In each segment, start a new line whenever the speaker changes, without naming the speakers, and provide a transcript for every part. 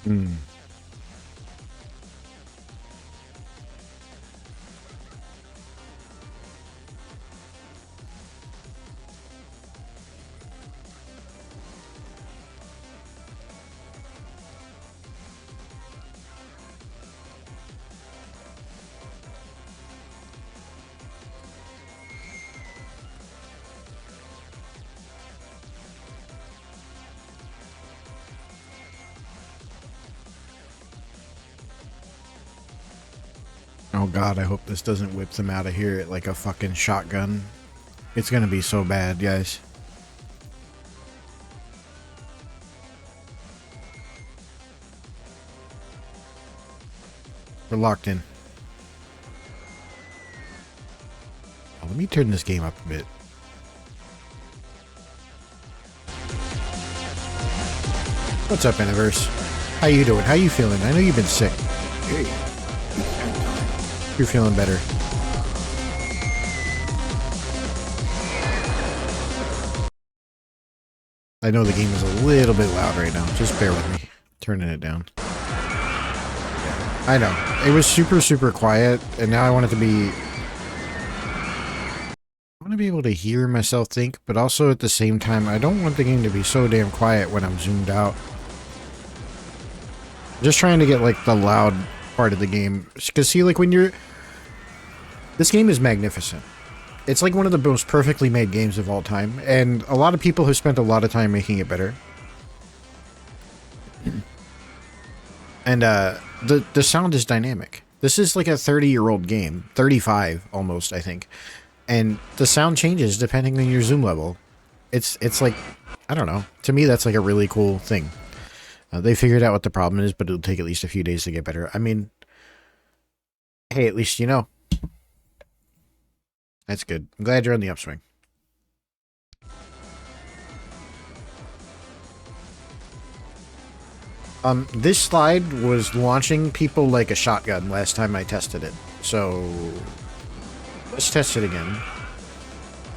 Hmm. Oh god, I hope this doesn't whip them out of here at like a fucking shotgun. It's gonna be so bad, guys. We're locked in. Oh, let me turn this game up a bit. What's up, Universe? How you doing? How you feeling? I know you've been sick.
Hey,
You're feeling better. I know the game is a little bit loud right now. Just bear with me. Turning it down. Yeah, I know. It was super, super quiet, and now I want it to be... I want to be able to hear myself think, but also at the same time, I don't want the game to be so damn quiet when I'm zoomed out. Just trying to get, like, the loud part of the game. Because, see, like, when you're... This game is magnificent. It's like one of the most perfectly made games of all time, and a lot of people have spent a lot of time making it better. And the sound is dynamic. This is like a 30-year-old game, 35 almost, I think, and the sound changes depending on your zoom level. It's like, I don't know. To me, that's like a really cool thing. They figured out what the problem is, but it'll take at least a few days to get better. I mean, hey, at least you know. That's good. I'm glad you're on the upswing. This slide was launching people like a shotgun last time I tested it. So, let's test it again.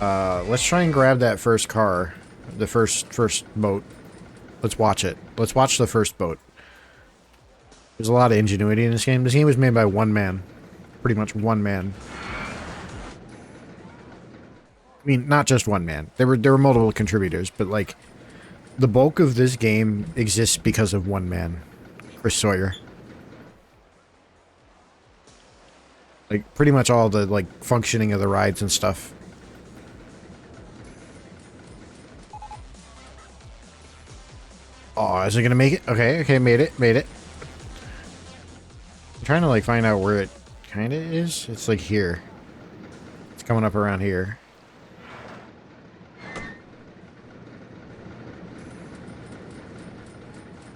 Let's try and grab that first car. The first boat. Let's watch it. Let's watch the first boat. There's a lot of ingenuity in this game. This game was made by one man. Pretty much one man. I mean, not just one man. There were multiple contributors, but like the bulk of this game exists because of one man, Chris Sawyer. Like pretty much all the like functioning of the rides and stuff. Oh, is it gonna make it? Okay, okay, made it. I'm trying to like find out where it kind of is. It's like here. It's coming up around here.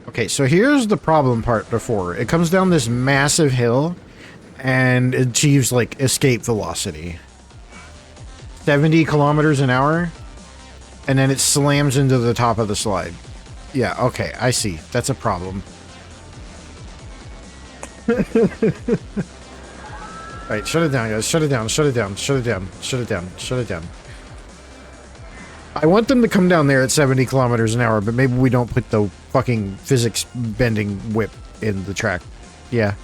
Okay, so here's the problem part before. It comes down this massive hill and it achieves like escape velocity. 70 kilometers an hour, and then it slams into the top of the slide. Yeah, okay, I see. That's a problem. Alright, shut it down, guys. Shut it down, shut it down, shut it down, shut it down, shut it down. I want them to come down there at 70 kilometers an hour, but maybe we don't put the fucking physics bending whip in the track. Yeah.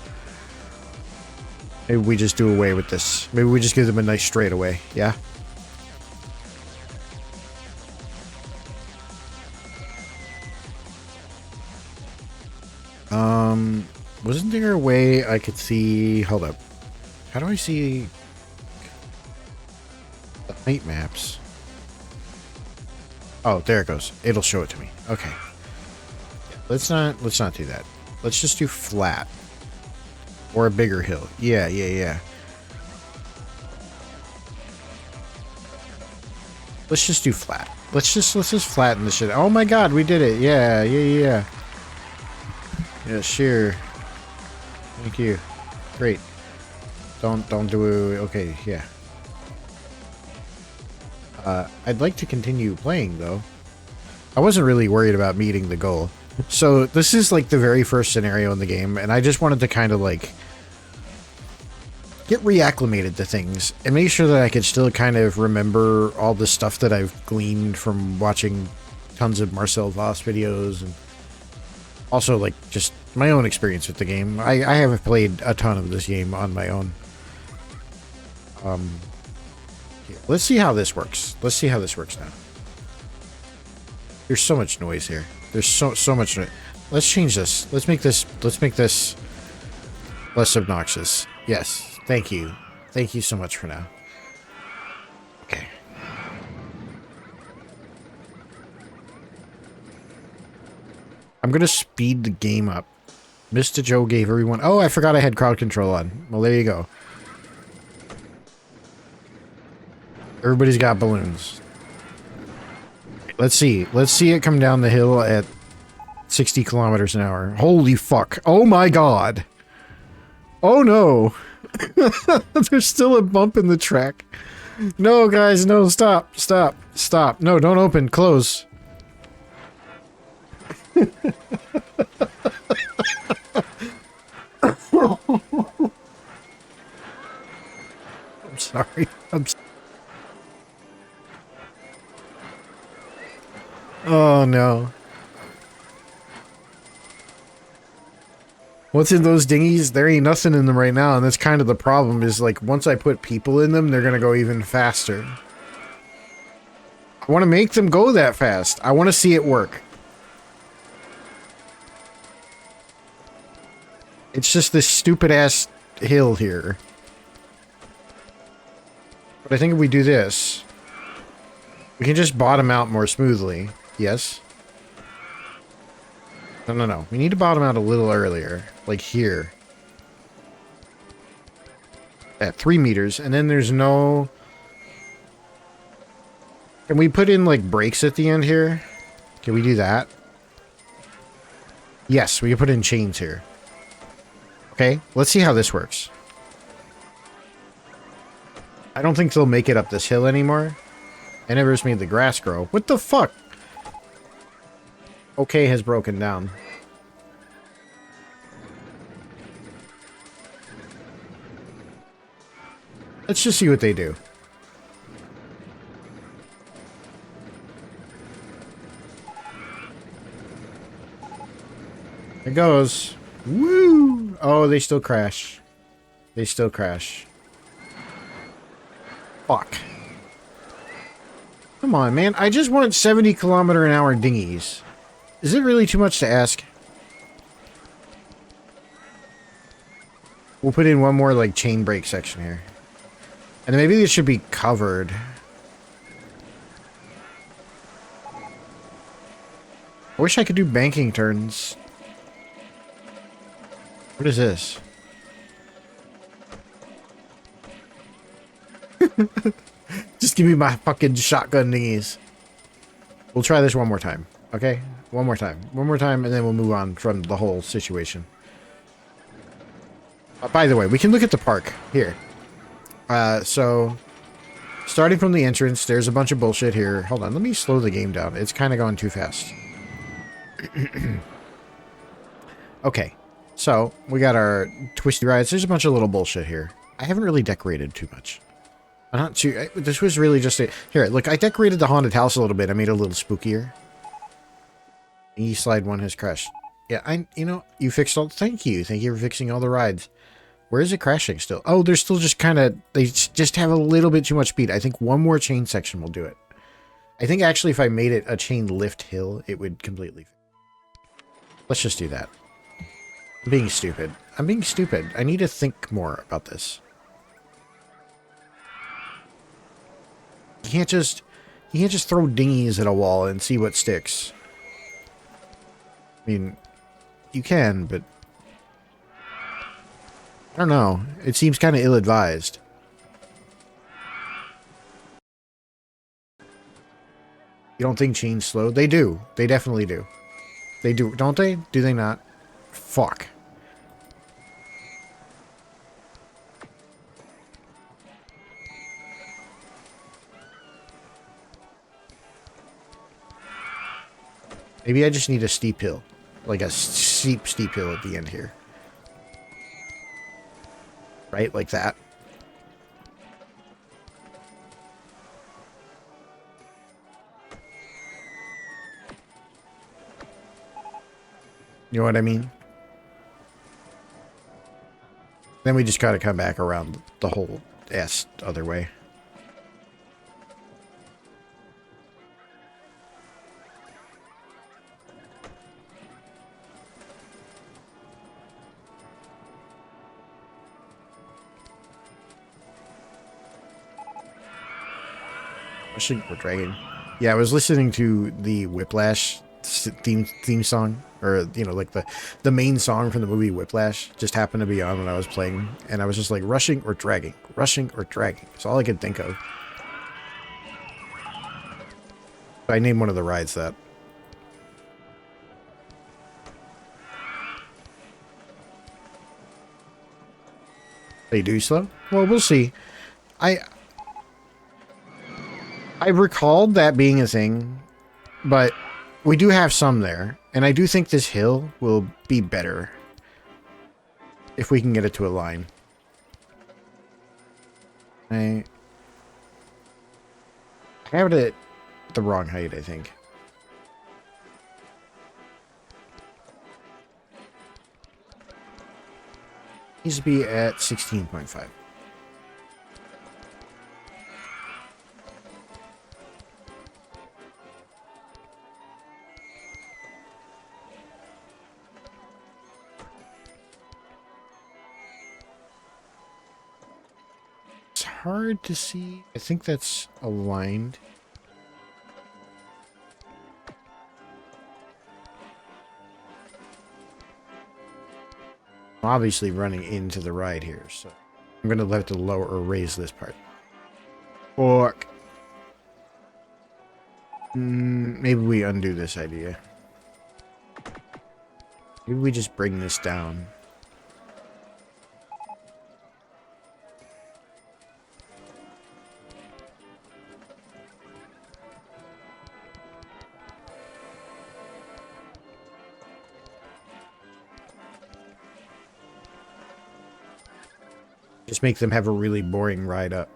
Maybe we just do away with this. Maybe we just give them a nice straightaway. Yeah. Wasn't there a way I could see... Hold up. How do I see the height maps? Oh, there it goes. It'll show it to me. Okay. Let's not do that. Let's just do flat. Or a bigger hill. Yeah. Let's just do flat. Let's just flatten this shit. Oh my god, we did it. Yeah. Yeah, sure. Thank you. Great. Don't do it. Okay, yeah. I'd like to continue playing, though. I wasn't really worried about meeting the goal. So, this is, like, the very first scenario in the game, and I just wanted to kind of, like, get reacclimated to things, and make sure that I could still kind of remember all the stuff that I've gleaned from watching tons of Marcel Voss videos, and also, like, just My own experience with the game. I haven't played a ton of this game on my own. Here, let's see how this works. Let's see how this works now. There's so much noise here. There's so much noise. Let's change this. Let's make this less obnoxious. Yes. Thank you. Thank you so much for now. Okay. I'm gonna speed the game up. Mr. Joe gave everyone... Oh, I forgot I had crowd control on. Well, there you go. Everybody's got balloons. Let's see. Let's see it come down the hill at 60 kilometers an hour. Holy fuck. Oh my god. Oh no. There's still a bump in the track. No, guys, no, stop. Stop. Stop. No, don't open. Close. I'm sorry. Oh no. What's in those dinghies? There ain't nothing in them right now, and that's kind of the problem, is like once I put people in them, they're gonna go even faster. I want to make them go that fast. I want to see it work. It's just this stupid ass hill here. But I think if we do this, we can just bottom out more smoothly. Yes? No. We need to bottom out a little earlier. Like here. At 3 meters. And then there's no... Can we put in, like, brakes at the end here? Can we do that? Yes, we can put in chains here. Okay, let's see how this works. I don't think they'll make it up this hill anymore. I never just made the grass grow. What the fuck? Okay has broken down. Let's just see what they do. It goes. Woo! Oh, they still crash. They still crash. Fuck. Come on, man. I just want 70 kilometer an hour dinghies. Is it really too much to ask? We'll put in one more, like, chain brake section here. And maybe this should be covered. I wish I could do banking turns. What is this? Just give me my fucking shotgun dinghies. We'll try this one more time. Okay? One more time. One more time, and then we'll move on from the whole situation. By the way, we can look at the park. Here. So... Starting from the entrance, there's a bunch of bullshit here. Hold on, let me slow the game down. It's kind of going too fast. Okay. So, we got our twisty rides. There's a bunch of little bullshit here. I haven't really decorated too much. I'm not too... This was really just a... Here, look, I decorated the haunted house a little bit. I made it a little spookier. E-slide 1 has crashed. Yeah, you know, you fixed all... Thank you. Thank you for fixing all the rides. Where is it crashing still? Oh, they're still just kind of... They just have a little bit too much speed. I think one more chain section will do it. I think actually if I made it a chain lift hill, it would completely... Let's just do that. I'm being stupid. I'm being stupid. I need to think more about this. You can't just throw dinghies at a wall and see what sticks. I mean, you can, but I don't know. It seems kind of ill-advised. You don't think chains slow? They do. They definitely do. They do, don't they? Do they not? Fuck. Maybe I just need a steep hill. Like a steep hill at the end here. Right? Like that. You know what I mean? Then we just gotta come back around the whole ass other way. We're dragging. Yeah, I was listening to the Whiplash theme song, or you know, like the main song from the movie Whiplash just happened to be on when I was playing, and I was just like rushing or dragging, rushing or dragging. It's all I could think of. I named one of the rides that. They do slow? Well, we'll see. I recalled that being a thing, but we do have some there, and I do think this hill will be better if we can get it to a line. I have it at the wrong height, I think. Needs to be at 16.5. It's hard to see. I think that's aligned. I'm obviously running into the ride here, so I'm going to have to lower or raise this part. Fuck. Maybe we undo this idea. Maybe we just bring this down. Just make them have a really boring ride up.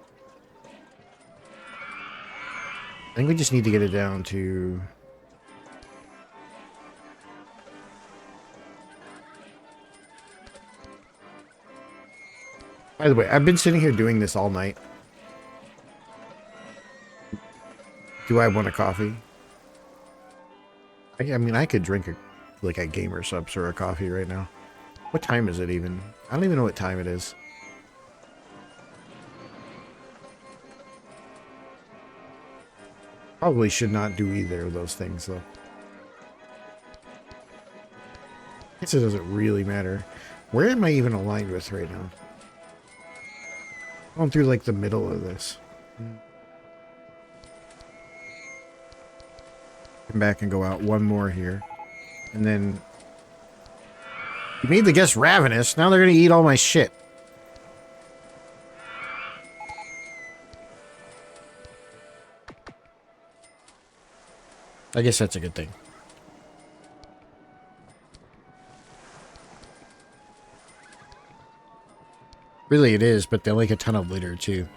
I think we just need to get it down to... By the way, I've been sitting here doing this all night. Do I want a coffee? I mean, I could drink like a Gamer Subs or a coffee right now. What time is it even? I don't even know what time it is. Probably should not do either of those things, though. I guess it doesn't really matter. Where am I even aligned with right now? Going through, like, the middle of this. Come back and go out one more here. And then... You made the guests ravenous. Now they're gonna eat all my shit. I guess that's a good thing. Really it is, but they like a ton of litter too.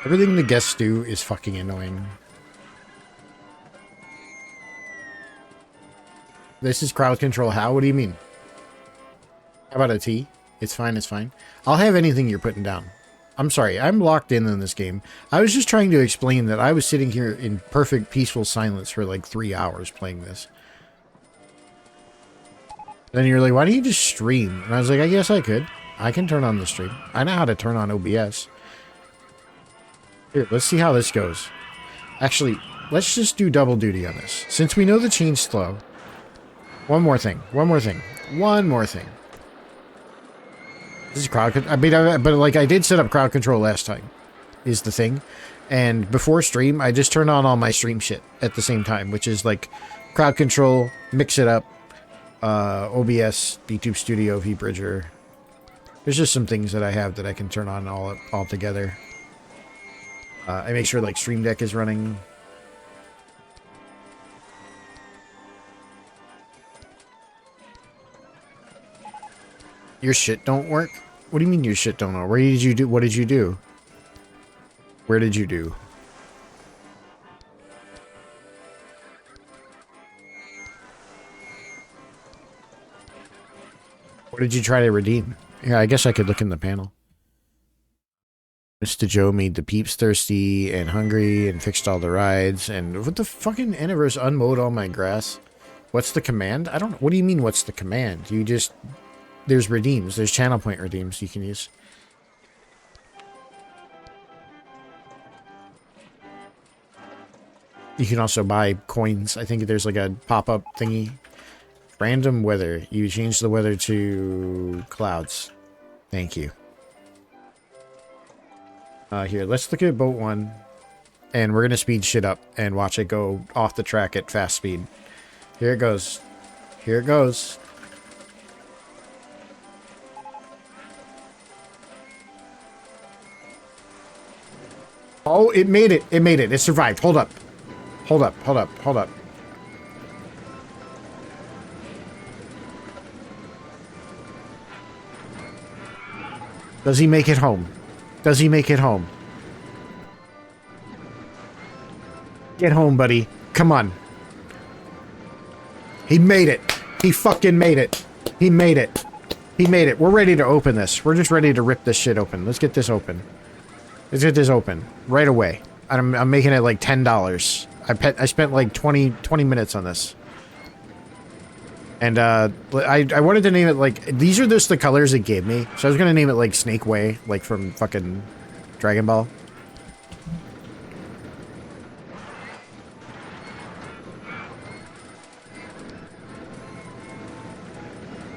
Everything the guests do is fucking annoying. This is crowd control. How? What do you mean? How about a T? It's fine, it's fine. I'll have anything you're putting down. I'm sorry, I'm locked in this game. I was just trying to explain that I was sitting here in perfect peaceful silence for like 3 hours playing this. Then you're like, why don't you just stream? And I was like, I guess I could. I can turn on the stream. I know how to turn on OBS. Here, let's see how this goes. Actually, let's just do double duty on this. Since we know the chain's slow. One more thing. One more thing. One more thing. This is crowd. I mean, but like I did set up crowd control last time, is the thing. And before stream, I just turned on all my stream shit at the same time, which is like crowd control, mix it up, OBS, YouTube Studio, vBridger. There's just some things that I have that I can turn on all together. I make sure like Stream Deck is running. Your shit don't work? What do you mean your shit don't work? Where did you do? What did you do? Where did you do? What did you try to redeem? Yeah, I guess I could look in the panel. Mr. Joe made the peeps thirsty and hungry and fixed all the rides. And what the fucking Universe unmowed all my grass? What's the command? I don't know. What do you mean, what's the command? You just... There's redeems. There's channel point redeems you can use. You can also buy coins. I think there's like a pop-up thingy. Random weather. You change the weather to clouds. Thank you. Here, let's look at boat 1. And we're gonna speed shit up and watch it go off the track at fast speed. Here it goes. Here it goes. Oh, it made it. It made it. It survived. Hold up. Hold up. Hold up. Hold up. Does he make it home? Does he make it home? Get home, buddy. Come on. He made it. He fucking made it. He made it. He made it. We're ready to open this. We're just ready to rip this shit open. Let's get this open. Let's get this open. Right away. I'm making it like $10. I spent like 20 minutes on this. And I wanted to name it like... These are just the colors it gave me. So I was going to name it like Snake Way. Like from fucking Dragon Ball.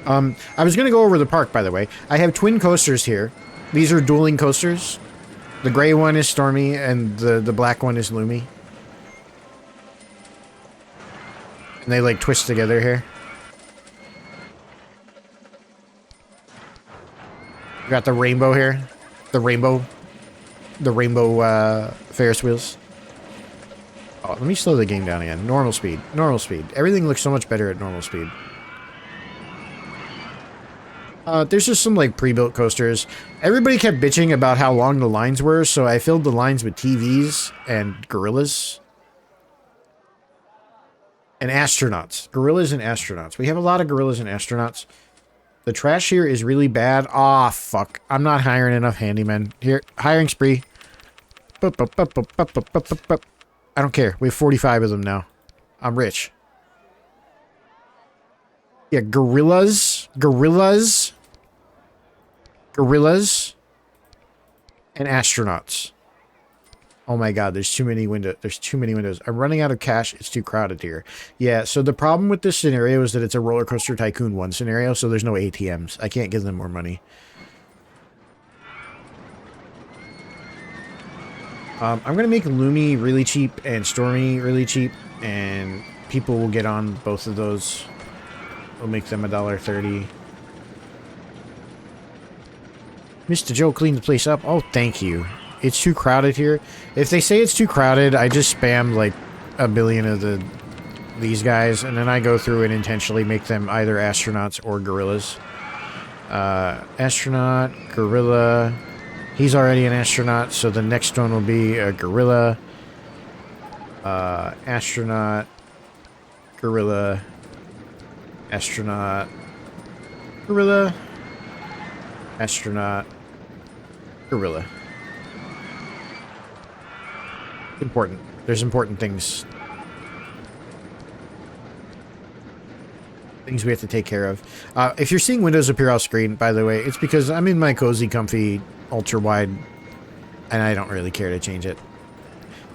I was going to go over the park, by the way. I have twin coasters here. These are dueling coasters. The gray one is Stormy, and the black one is Loomy. And they, like, twist together here. You got the rainbow here. The rainbow Ferris wheels. Oh, let me slow the game down again. Normal speed. Normal speed. Everything looks so much better at normal speed. There's just some, like, pre-built coasters. Everybody kept bitching about how long the lines were, so I filled the lines with TVs and gorillas. And astronauts. Gorillas and astronauts. We have a lot of gorillas and astronauts. The trash here is really bad. Aw, fuck. I'm not hiring enough handymen. Here, hiring spree. I don't care. We have 45 of them now. I'm rich. Yeah, gorillas. Gorillas. Gorillas. And astronauts. Oh my god, there's too many windows. There's too many windows. I'm running out of cash. It's too crowded here. Yeah, so the problem with this scenario is that it's a Roller Coaster Tycoon 1 scenario, so there's no ATMs. I can't give them more money. I'm going to make Loomy really cheap and Stormy really cheap, and people will get on both of those. We'll make them $1.30. Mr. Joe cleaned the place up. Oh, thank you. It's too crowded here. If they say it's too crowded, I just spam like a billion of these guys, and then I go through and intentionally make them either astronauts or gorillas. Astronaut, gorilla. He's already an astronaut, so the next one will be a gorilla. Astronaut, gorilla, astronaut, gorilla, astronaut, gorilla. Important. There's important things. Things we have to take care of. If you're seeing windows appear off screen, by the way, it's because I'm in my cozy, comfy, ultra-wide, and I don't really care to change it.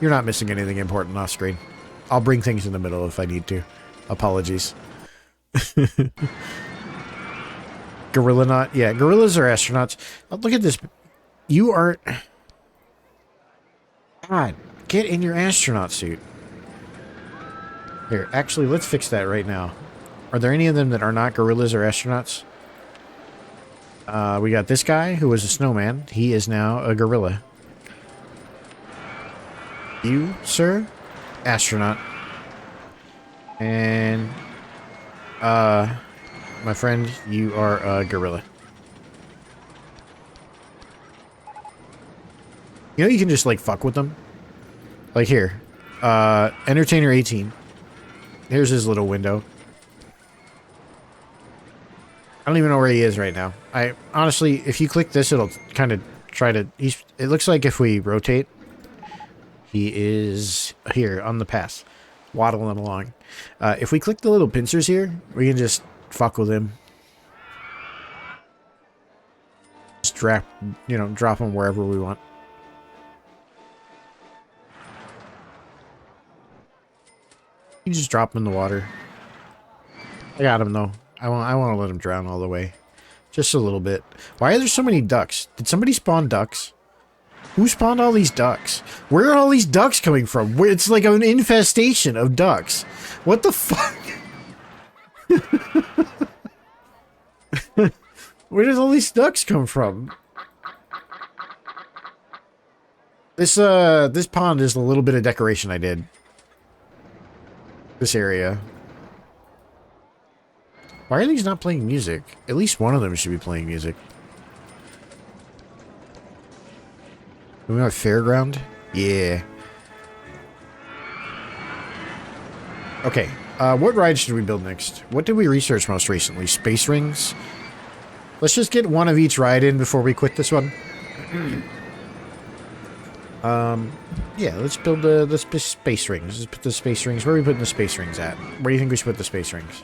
You're not missing anything important off screen. I'll bring things in the middle if I need to. Apologies. Gorilla not? Yeah, gorillas are astronauts. Look at this. You aren't... God, get in your astronaut suit. Here, actually, let's fix that right now. Are there any of them that are not gorillas or astronauts? We got this guy who was a snowman. He is now a gorilla. You, sir? Astronaut. And, my friend, you are a gorilla. You know you can just, like, fuck with them? Like, here. Entertainer 18. Here's his little window. I don't even know where he is right now. I honestly, if you click this, it'll kind of try to... it looks like if we rotate, he is here on the pass, waddling along. If we click the little pincers here, we can just fuck with him. Just drop him wherever we want. You just drop him in the water. I got him though. I want to let him drown all the way. Just a little bit. Why are there so many ducks? Did somebody spawn ducks? Who spawned all these ducks? Where are all these ducks coming from? It's like an infestation of ducks. What the fuck? Where does all these ducks come from? This pond is a little bit of decoration I did. This area. Why are these not playing music? At least one of them should be playing music. Do we have a fairground? Yeah. Okay. What ride should we build next? What did we research most recently? Space rings? Let's just get one of each ride in before we quit this one. Yeah, let's build the space rings. Let's put the space rings. Where are we putting the space rings at? Where do you think we should put the space rings?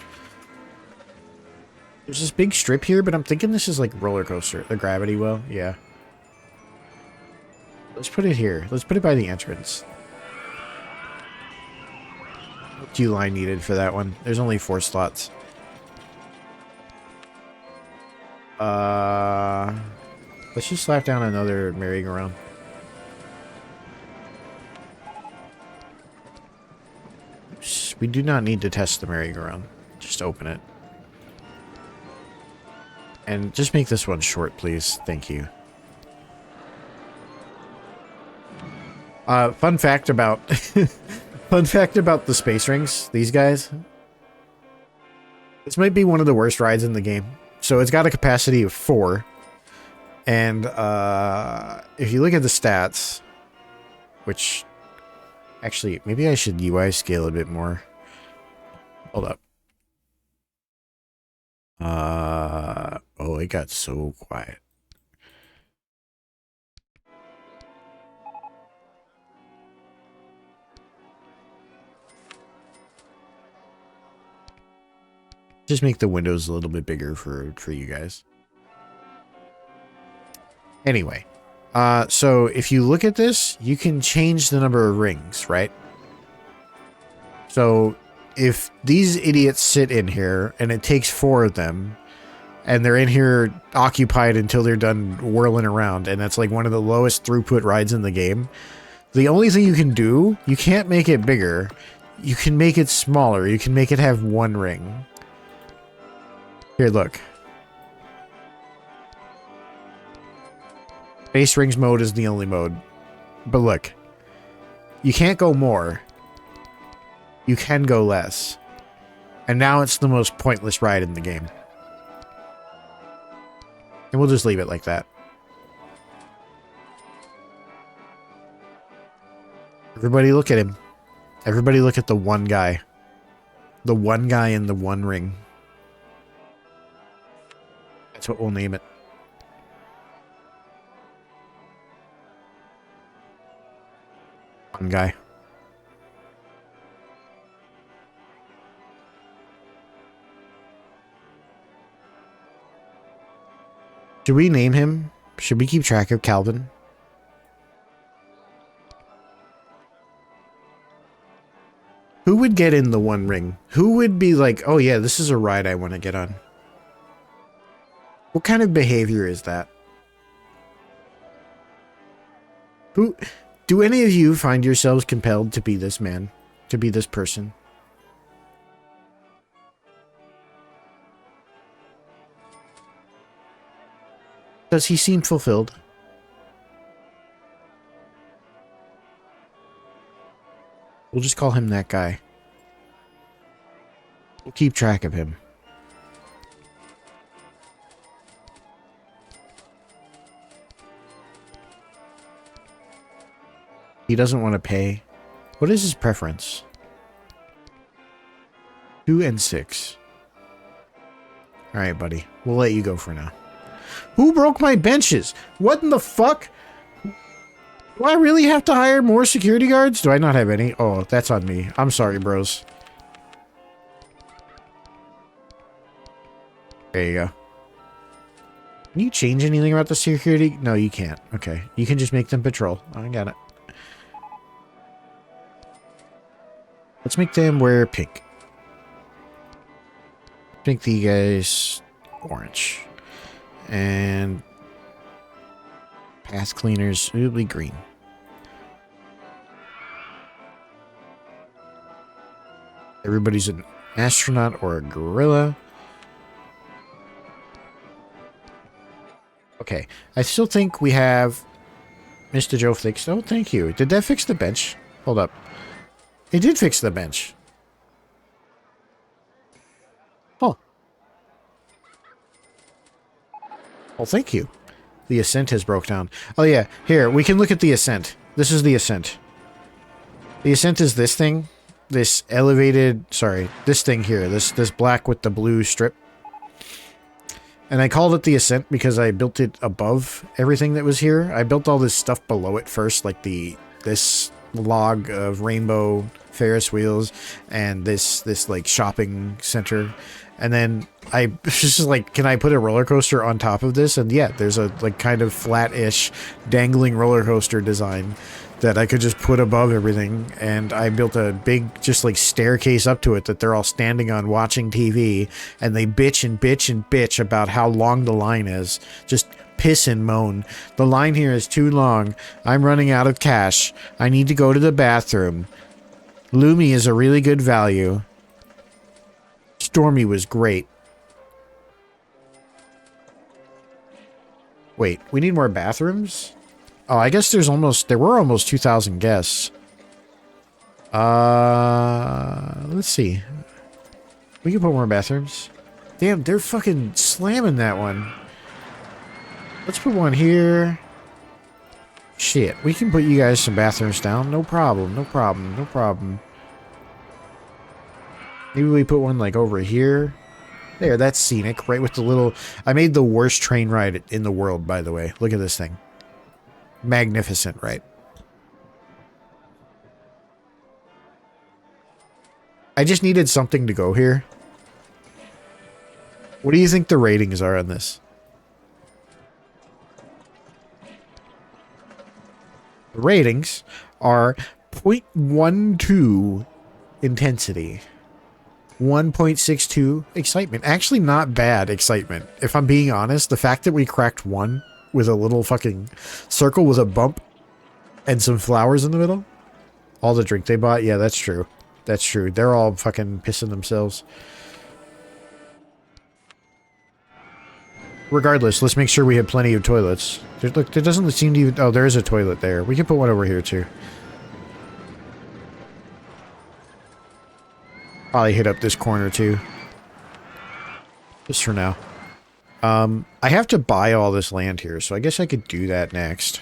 There's this big strip here, but I'm thinking this is like roller coaster. The gravity well, yeah. Let's put it here. Let's put it by the entrance. What whilei needed for that one? There's only 4 slots. Let's just slap down another merry-go-round. Oops, we do not need to test the merry-go-round. Just open it. And just make this one short, please. Thank you. Fun fact about fun fact about the space rings, these guys. This might be one of the worst rides in the game. So it's got a capacity of 4. And if you look at the stats, which actually maybe I should UI scale a bit more. Hold up. Oh, it got so quiet. Just make the windows a little bit bigger for you guys. Anyway, so if you look at this, you can change the number of rings, right? So if these idiots sit in here and it takes 4 of them and they're in here occupied until they're done whirling around, and that's like one of the lowest throughput rides in the game, the only thing you can do, you can't make it bigger. You can make it smaller. You can make it have 1 ring. Here, look. Space rings mode is the only mode. But look. You can't go more. You can go less. And now it's the most pointless ride in the game. And we'll just leave it like that. Everybody look at him. Everybody look at the one guy. The one guy in the 1 ring. That's what we'll name it. One guy. Should we name him? Should we keep track of Calvin? Who would get in the 1 ring? Who would be like, oh yeah, this is a ride I want to get on? What kind of behavior is that? Who... Do any of you find yourselves compelled to be this man? To be this person? Does he seem fulfilled? We'll just call him that guy. We'll keep track of him. He doesn't want to pay. What is his preference? 2 and 6. Alright, buddy. We'll let you go for now. Who broke my benches? What in the fuck? Do I really have to hire more security guards? Do I not have any? Oh, that's on me. I'm sorry, bros. There you go. Can you change anything about the security? No, you can't. Okay. You can just make them patrol. I got it. Let's make them wear pink. Make the guys orange. And path cleaners will be green. Everybody's an astronaut or a gorilla. Okay, I still think we have Mr. Joe fixed. Oh, thank you. Did that fix the bench? Hold up. It did fix the bench. Oh. Well, thank you. The ascent has broke down. Oh, yeah. Here, we can look at the ascent. This is the ascent. The ascent is this thing. This elevated... Sorry. This thing here. This black with the blue strip. And I called it the ascent because I built it above everything that was here. I built all this stuff below it first, like this log of rainbow Ferris wheels and this like shopping center. And then I was just like, can I put a roller coaster on top of this? And yeah, there's a like kind of flat-ish dangling roller coaster design that I could just put above everything. And I built a big just like staircase up to it that they're all standing on watching TV, and they bitch and bitch and bitch about how long the line is. Just piss and moan. The line here is too long. I'm running out of cash. I need to go to the bathroom. Lumi is a really good value. Stormy was great. Wait, we need more bathrooms? Oh, I guess there were almost 2,000 guests. Let's see. We can put more bathrooms. Damn, they're fucking slamming that one. Let's put one here. Shit, we can put you guys some bathrooms down. No problem, no problem, no problem. Maybe we put one like over here. There, that's scenic, right with the little... I made the worst train ride in the world, by the way. Look at this thing. Magnificent, right? I just needed something to go here. What do you think the ratings are on this? The ratings are 0.12 intensity. 1.62 excitement. Actually not bad excitement. If I'm being honest, the fact that we cracked one with a little fucking circle with a bump and some flowers in the middle. All the drink they bought. Yeah, that's true. That's true. They're all fucking pissing themselves. Regardless, let's make sure we have plenty of toilets. Look, there doesn't seem to even... Oh, there is a toilet there. We can put one over here, too. Probably hit up this corner, too. Just for now. I have to buy all this land here, so I guess I could do that next.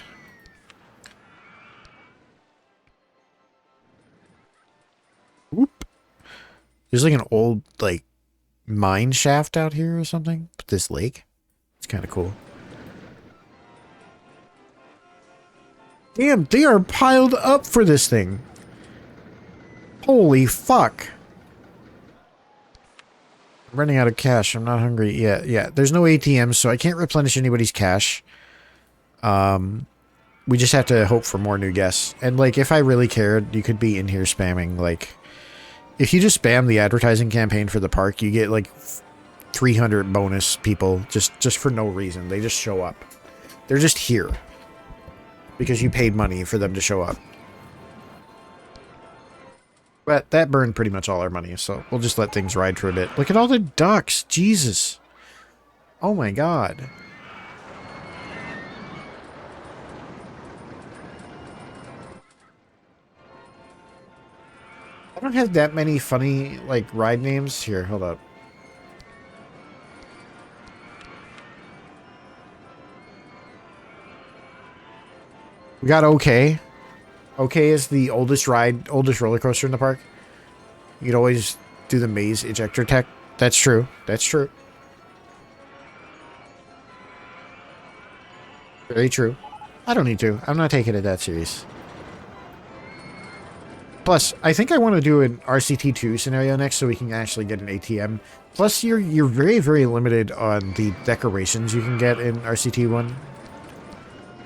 Whoop. There's like an old, like, mine shaft out here or something. But this lake. It's kind of cool. Damn, they are piled up for this thing. Holy fuck. I'm running out of cash. I'm not hungry. Yeah. There's no ATMs, so I can't replenish anybody's cash. We just have to hope for more new guests. And, like, if I really cared, you could be in here spamming, like... If you just spam the advertising campaign for the park, you get, like, 300 bonus people just for no reason. They just show up. They're just here. Because you paid money for them to show up. But that burned pretty much all our money, so we'll just let things ride for a bit. Look at all the ducks. Jesus. Oh my god. I don't have that many funny, like, ride names. Here, hold up. We got OK. OK is the oldest roller coaster in the park. You could always do the maze ejector tech. That's true. That's true. Very true. I don't need to. I'm not taking it that serious. Plus, I think I want to do an RCT2 scenario next so we can actually get an ATM. Plus, you're very, very limited on the decorations you can get in RCT1.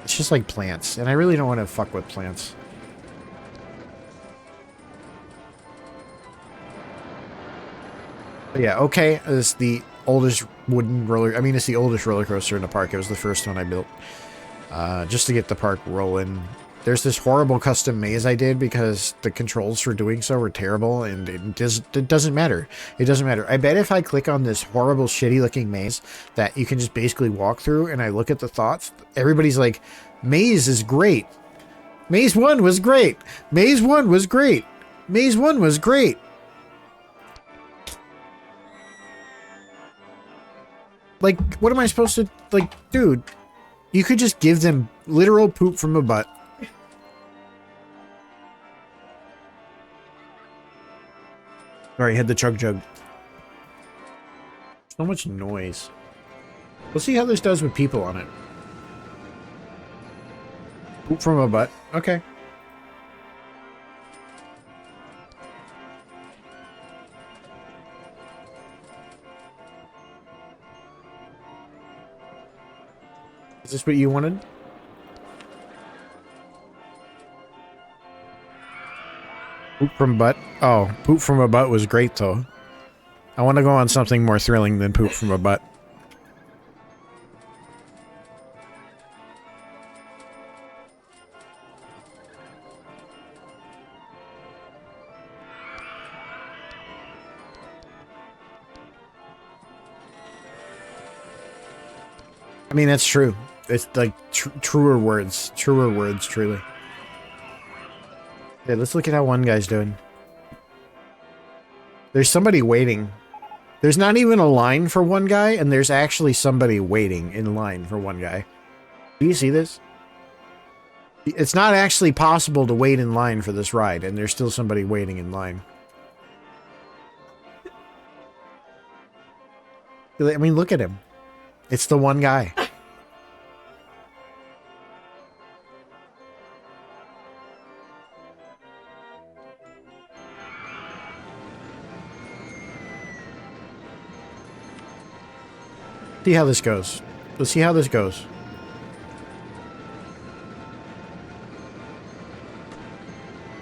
It's just like plants, and I really don't want to fuck with plants. But yeah, okay, it's the oldest wooden roller... I mean, it's the oldest roller coaster in the park. It was the first one I built. Just to get the park rolling. There's this horrible custom maze I did because the controls for doing so were terrible, and it doesn't matter. It doesn't matter. I bet if I click on this horrible, shitty-looking maze that you can just basically walk through, and I look at the thoughts, everybody's like, maze is great. Maze 1 was great. Maze 1 was great. Maze 1 was great. Like, what am I supposed to... Like, dude, you could just give them literal poop from a butt. Alright, had the chug jug. So much noise. We'll see how this does with people on it. Poop from a butt. Okay. Is this what you wanted? Poop from butt? Oh, poop from a butt was great, though. I want to go on something more thrilling than poop from a butt. I mean, that's true. It's like truer words, truly. Okay, let's look at how one guy's doing. There's somebody waiting. There's not even a line for one guy, and there's actually somebody waiting in line for one guy. Do you see this? It's not actually possible to wait in line for this ride, and there's still somebody waiting in line. I mean, look at him. It's the one guy. See how this goes. Let's see how this goes.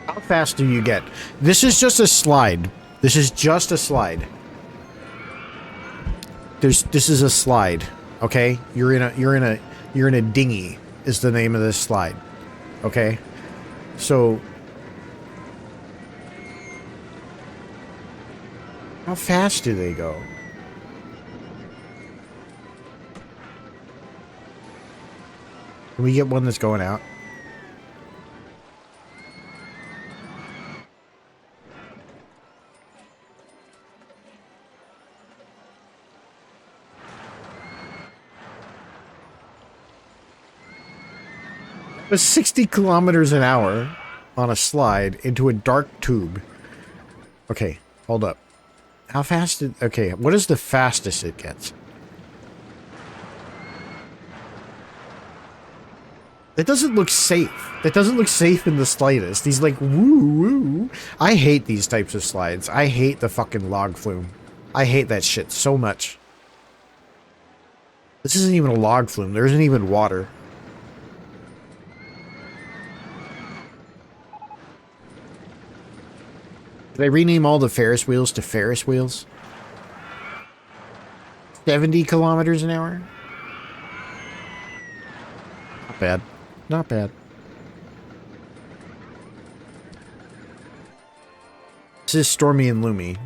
How fast do you get? This is just a slide. This is just a slide. This is a slide. Okay? You're in a dinghy is the name of this slide. Okay? So how fast do they go? Can we get one that's going out? It was 60 kilometers an hour on a slide into a dark tube. Okay, hold up. How fast did... Okay, what is the fastest it gets? That doesn't look safe. That doesn't look safe in the slightest. He's like, woo, woo. I hate these types of slides. I hate the fucking log flume. I hate that shit so much. This isn't even a log flume. There isn't even water. Did I rename all the Ferris wheels to Ferris wheels? 70 kilometers an hour? Not bad. Not bad. This is Stormy and Loomy.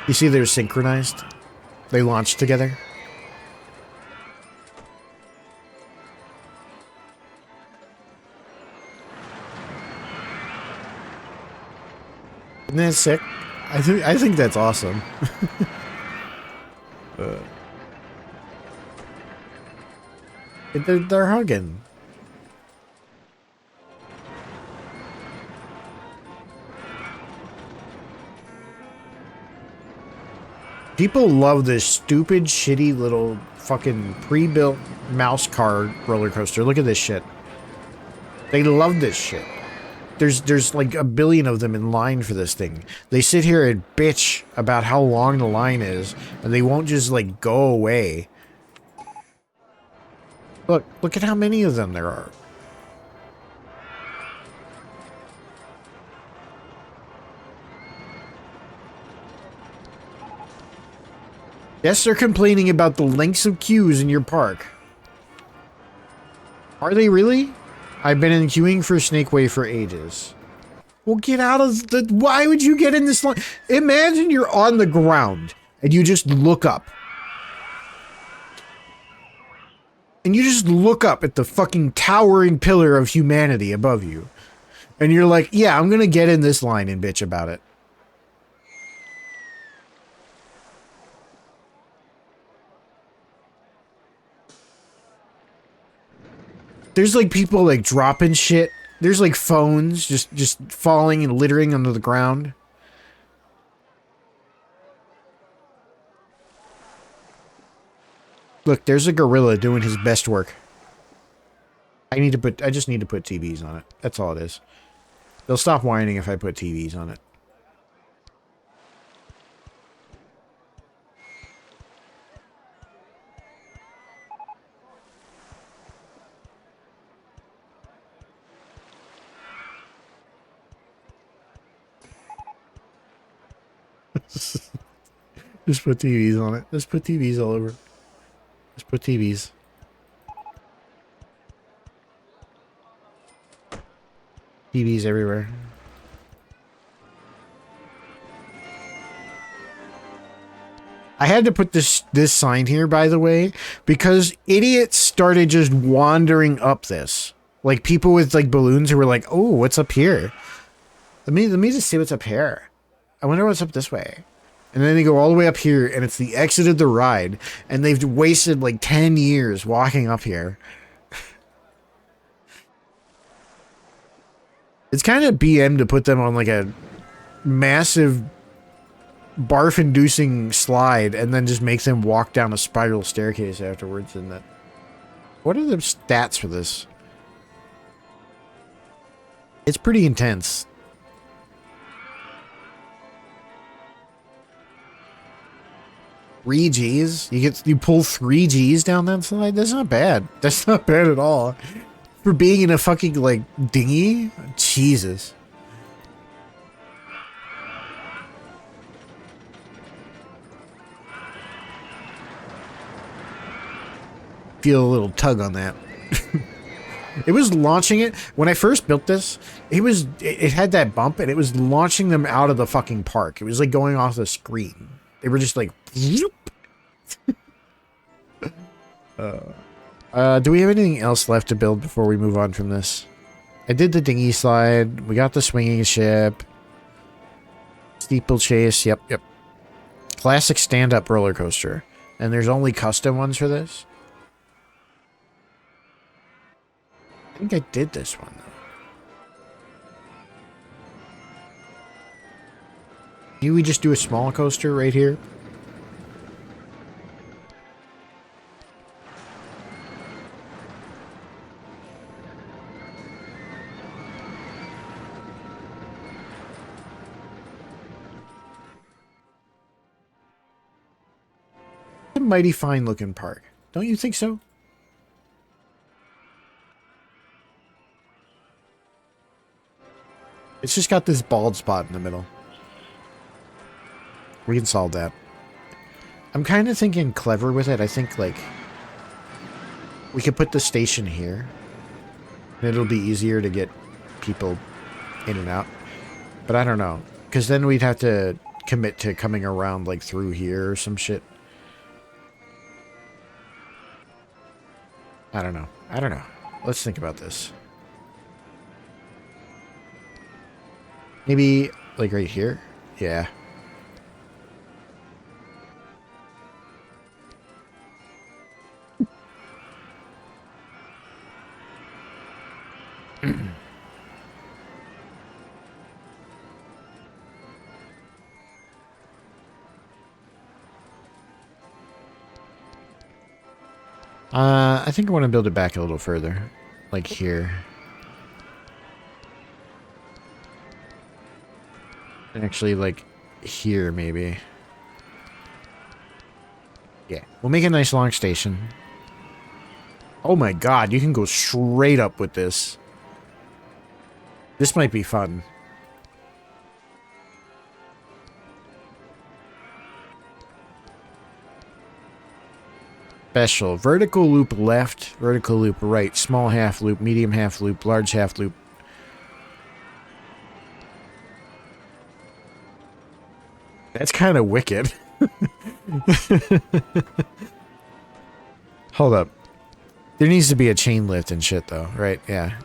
You see they're synchronized? They launch together. Isn't that sick? I think that's awesome. They're hugging. People love this stupid, shitty little fucking pre-built mouse car roller coaster. Look at this shit. They love this shit. There's like a billion of them in line for this thing. They sit here and bitch about how long the line is, and they won't just like go away. Look at how many of them there are. Yes, they're complaining about the lengths of queues in your park. Are they really? I've been in queuing for Snake Way for ages. Well, get out of the... Why would you get in this line? Imagine you're on the ground and you just look up. And you just look up at the fucking towering pillar of humanity above you. And you're like, yeah, I'm gonna get in this line and bitch about it. There's like people like dropping shit. There's like phones just falling and littering onto the ground. Look, there's a gorilla doing his best work. I just need to put TVs on it. That's all it is. They'll stop whining if I put TVs on it. Just put TVs on it. Just put TVs all over. Just put TVs. TVs everywhere. I had to put this sign here, by the way, because idiots started just wandering up this. Like people with like balloons who were like, "Oh, what's up here? Let me just see what's up here. I wonder what's up this way." And then they go all the way up here, and it's the exit of the ride, and they've wasted like 10 years walking up here. It's kind of BM to put them on like a massive barf-inducing slide and then just make them walk down a spiral staircase afterwards. And that. What are the stats for this? It's pretty intense. Three G's? You pull 3 G's down that slide? That's not bad. That's not bad at all. For being in a fucking, like, dinghy? Jesus. Feel a little tug on that. It was launching it. When I first built this, it had that bump, and it was launching them out of the fucking park. It was like going off the screen. They were just like... do we have anything else left to build before we move on from this? I did the dinghy slide. We got the swinging ship. Steeplechase. Yep. Classic stand-up roller coaster. And there's only custom ones for this? I think I did this one, though. Maybe we just do a small coaster right here? A mighty fine looking park. Don't you think so? It's just got this bald spot in the middle. We can solve that. I'm kind of thinking clever with it. I think, like, we could put the station here. And it'll be easier to get people in and out. But I don't know. Because then we'd have to commit to coming around, like, through here or some shit. I don't know. Let's think about this. Maybe, like, right here? Yeah. I think I want to build it back a little further. Like here. And actually, like, here, maybe. Yeah. We'll make a nice long station. Oh my god, you can go straight up with this. This might be fun. Special. Vertical loop left, vertical loop right, small half loop, medium half loop, large half loop. That's kind of wicked. Hold up. There needs to be a chain lift and shit, though, right? Yeah.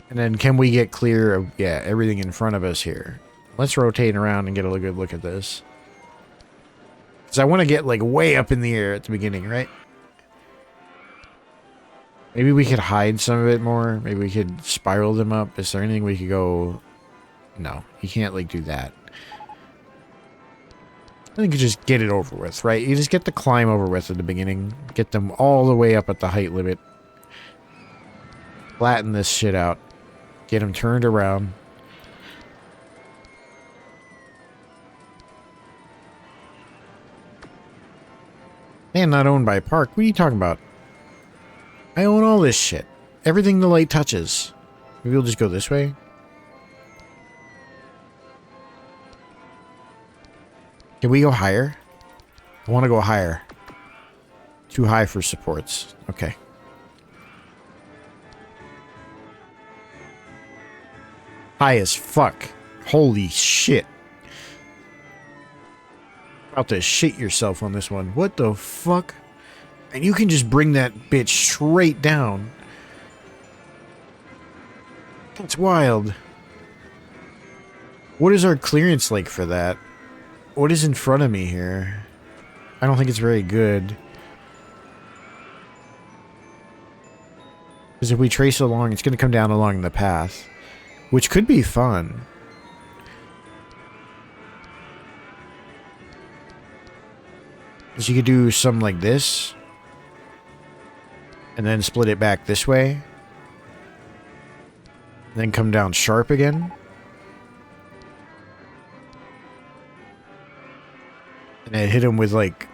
And then can we get clear of, yeah, everything in front of us here? Let's rotate around and get a good look at this. Because I want to get, like, way up in the air at the beginning, right? Maybe we could hide some of it more. Maybe we could spiral them up. Is there anything we could go... No, you can't, like, do that. I think you just get it over with, right? You just get the climb over with at the beginning. Get them all the way up at the height limit. Flatten this shit out. Get them turned around. Man, not owned by a park. What are you talking about? I own all this shit. Everything the light touches. Maybe we'll just go this way? Can we go higher? I want to go higher. Too high for supports. Okay. High as fuck. Holy shit. About to shit yourself on this one. What the fuck? And you can just bring that bitch straight down. That's wild. What is our clearance like for that? What is in front of me here? I don't think it's very good. Because if we trace along, it's going to come down along the path. Which could be fun. Because you could do something like this. And then split it back this way. And then come down sharp again. And then hit him with, like,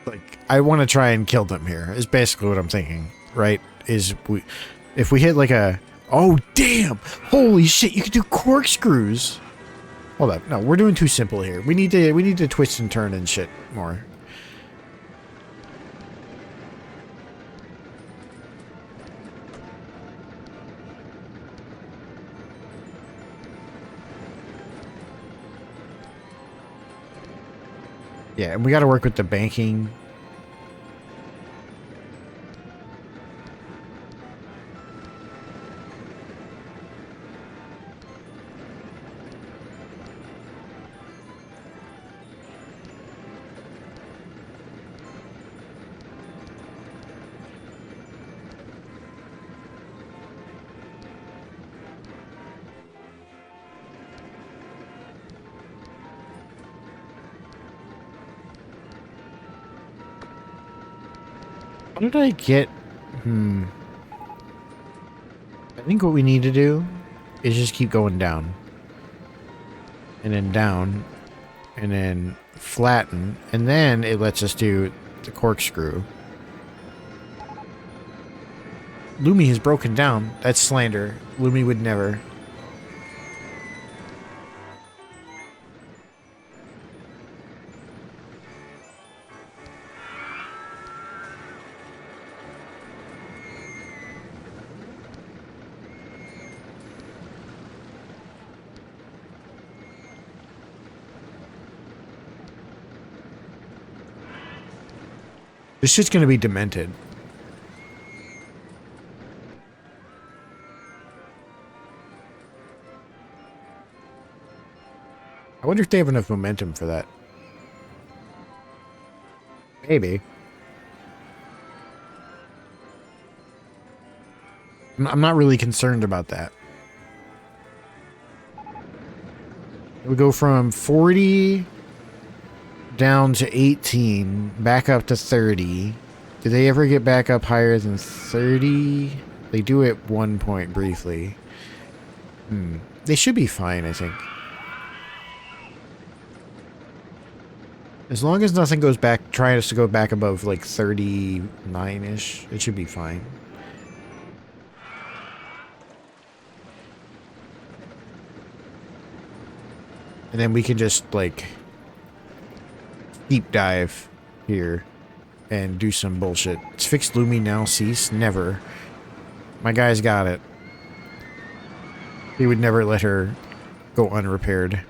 like, I want to try and kill them here, is basically what I'm thinking, right? Is if we hit, like, a... Oh, damn! Holy shit, you can do corkscrews! Hold up, no, we're doing too simple here. We need to twist and turn and shit more. Yeah, and we got to work with the banking. What did I get? I think what we need to do is just keep going down. And then down. And then flatten. And then it lets us do the corkscrew. Lumi has broken down. That's slander. Lumi would never. This shit's gonna be demented. I wonder if they have enough momentum for that. Maybe. I'm not really concerned about that. We go from 40 down to 18, back up to 30. Did they ever get back up higher than 30? They do at one point briefly. They should be fine, I think. As long as nothing goes back, trying us to go back above like 39-ish, it should be fine. And then we can just like deep dive here and do some bullshit. It's fixed Lumi now, cease? Never. My guy's got it. He would never let her go unrepaired.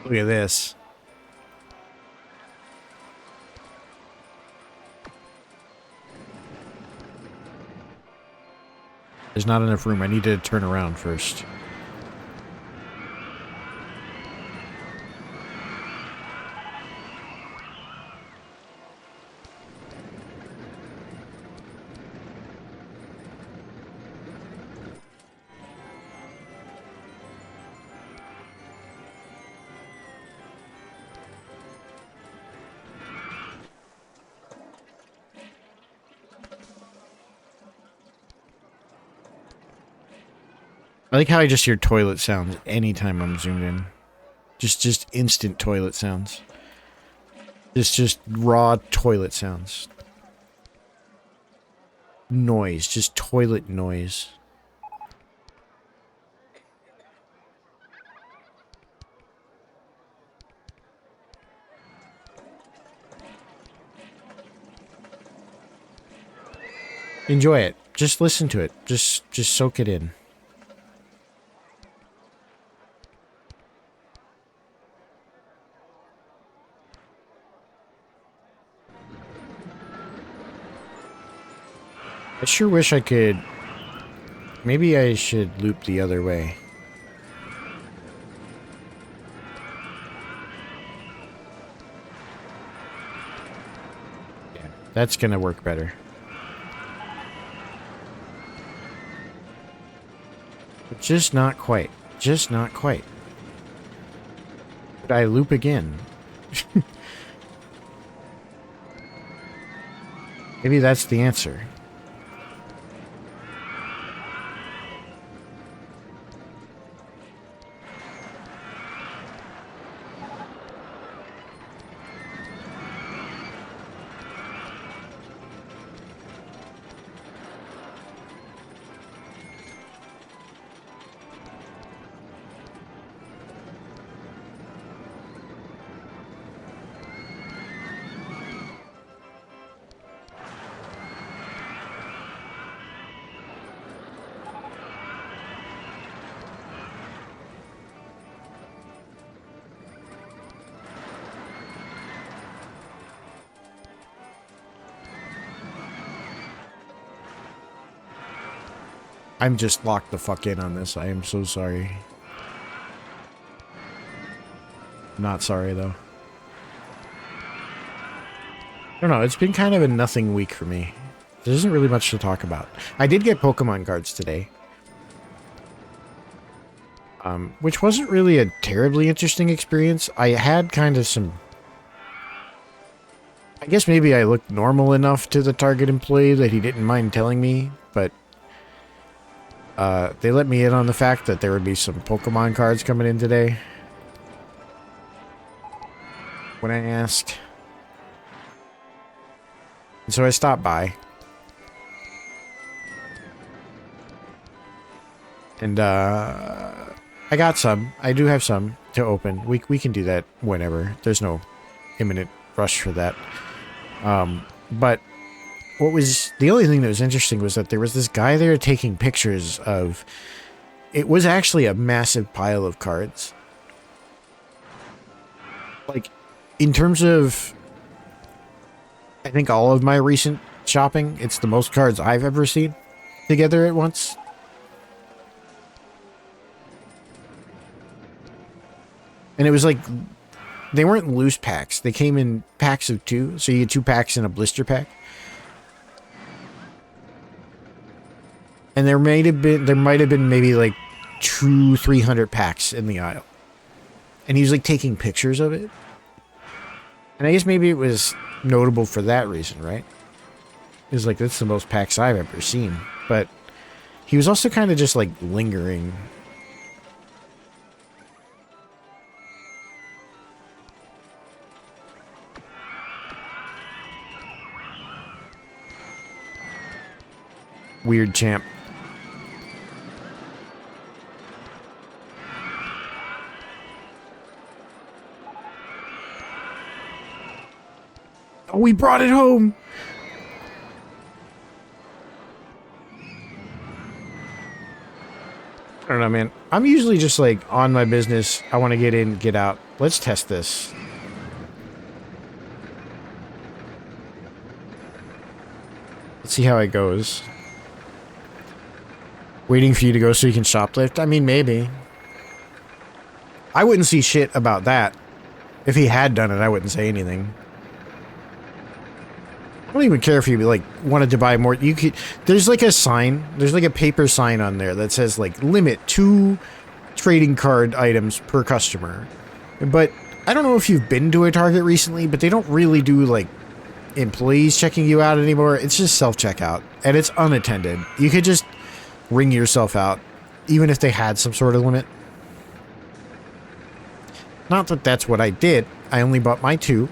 Look at this. There's not enough room. I need to turn around first. I like how I just hear toilet sounds anytime I'm zoomed in. Just instant toilet sounds. Just raw toilet sounds. Noise, just toilet noise. Enjoy it. Just listen to it. Just soak it in. I sure wish I could... Maybe I should loop the other way. Yeah, that's gonna work better. But just not quite. Just not quite. Could I loop again? Maybe that's the answer. I'm just locked the fuck in on this. I am so sorry. Not sorry, though. I don't know. It's been kind of a nothing week for me. There isn't really much to talk about. I did get Pokemon cards today. Which wasn't really a terribly interesting experience. I had kind of some... I guess maybe I looked normal enough to the Target employee that he didn't mind telling me, but... they let me in on the fact that there would be some Pokemon cards coming in today. When I asked. And so I stopped by. And, I got some. I do have some to open. We can do that whenever. There's no imminent rush for that. But what was the only thing that was interesting was that there was this guy there taking pictures of... It was actually a massive pile of cards. Like, in terms of... I think all of my recent shopping, it's the most cards I've ever seen together at once. And it was like, they weren't loose packs. They came in packs of 2. So you get 2 packs in a blister pack. And there might have been maybe like 300 packs in the aisle. And he was like taking pictures of it. And I guess maybe it was notable for that reason, right? It was like, that's the most packs I've ever seen. But he was also kind of just like lingering. Weird champ. Oh, we brought it home. I don't know, man. I'm usually just like on my business. I want to get in, get out. Let's test this. Let's see how it goes. Waiting for you to go so you can shoplift? I mean, maybe. I wouldn't see shit about that. If he had done it, I wouldn't say anything. I don't even care if you like wanted to buy more. You could. There's like a sign. There's like a paper sign on there that says like limit 2 trading card items per customer. But I don't know if you've been to a Target recently, but they don't really do like employees checking you out anymore. It's just self-checkout and it's unattended. You could just ring yourself out, even if they had some sort of limit. Not that that's what I did. I only bought my 2.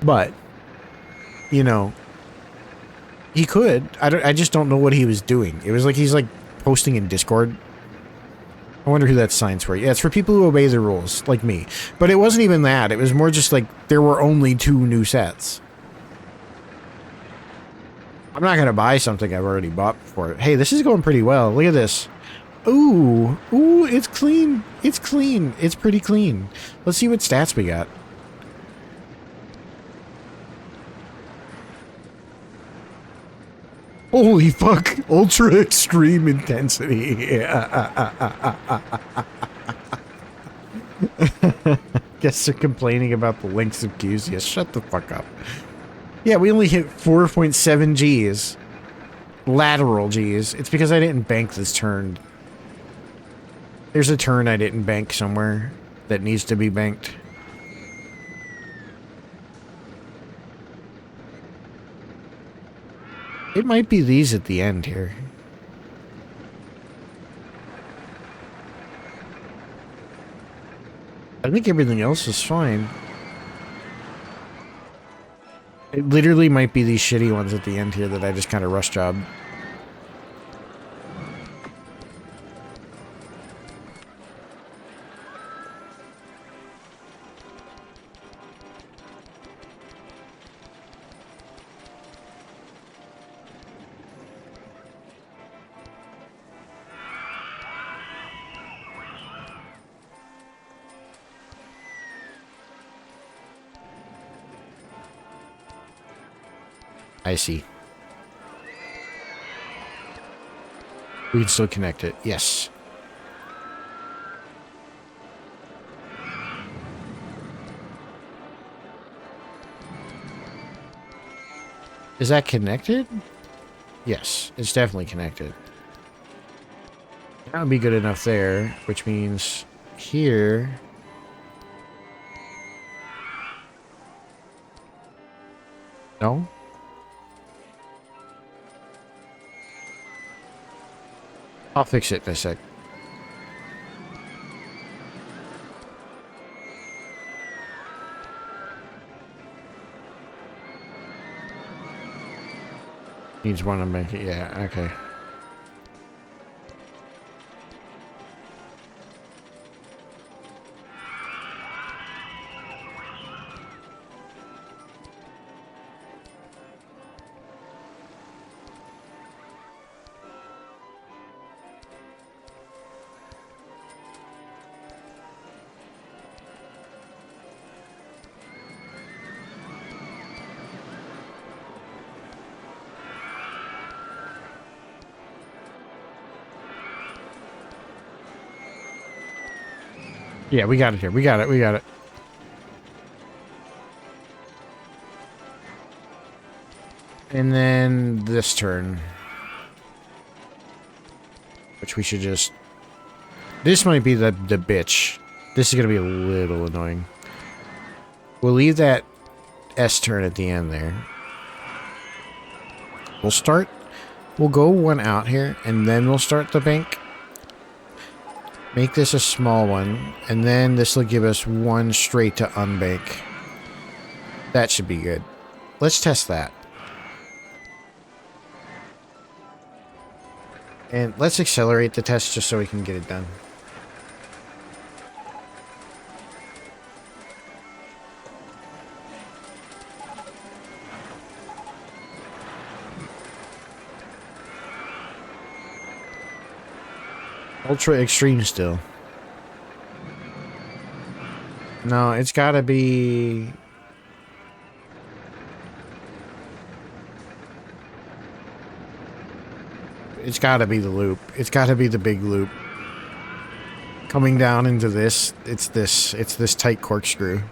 But, you know, he could. I just don't know what he was doing. It was like he's like posting in Discord. I wonder who that sign's for. Yeah, it's for people who obey the rules, like me. But it wasn't even that. It was more just like there were only 2 new sets. I'm not going to buy something I've already bought before. Hey, this is going pretty well. Look at this. Ooh. Ooh, it's clean. It's clean. It's pretty clean. Let's see what stats we got. Holy fuck. Ultra extreme intensity. Guess they're complaining about the lengths of queues. Yes, shut the fuck up. Yeah, we only hit 4.7 Gs. Lateral Gs. It's because I didn't bank this turn. There's a turn I didn't bank somewhere that needs to be banked. It might be these at the end here. I think everything else is fine. It literally might be these shitty ones at the end here that I just kind of rush job. I see. We can still connect it. Yes. Is that connected? Yes, it's definitely connected. That would be good enough there, which means here... No? I'll fix it in a sec. Needs one to make it. Yeah, okay. Yeah, we got it here. We got it. We got it. And then this turn. Which we should just... This might be the bitch. This is going to be a little annoying. We'll leave that S turn at the end there. We'll start... We'll go one out here, and then we'll start the bank. Make this a small one, and then this will give us one straight to unbank. That should be good. Let's test that. And let's accelerate the test just so we can get it done. Ultra extreme still. No, it's gotta be... It's gotta be the loop. It's gotta be the big loop. Coming down into this, it's this tight corkscrew.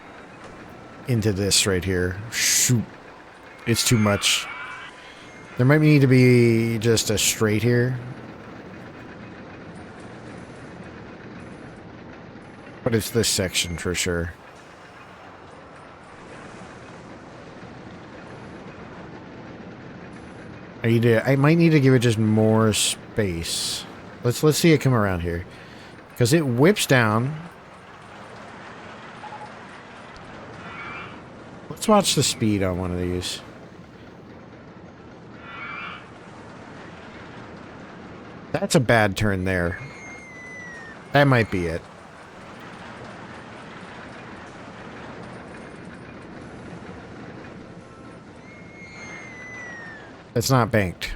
Into this right here. Shoot. It's too much. There might need to be just a straight here. But it's this section for sure. I might need to give it just more space. Let's see it come around here. Because it whips down. Let's watch the speed on one of these. That's a bad turn there. That might be it. It's not banked.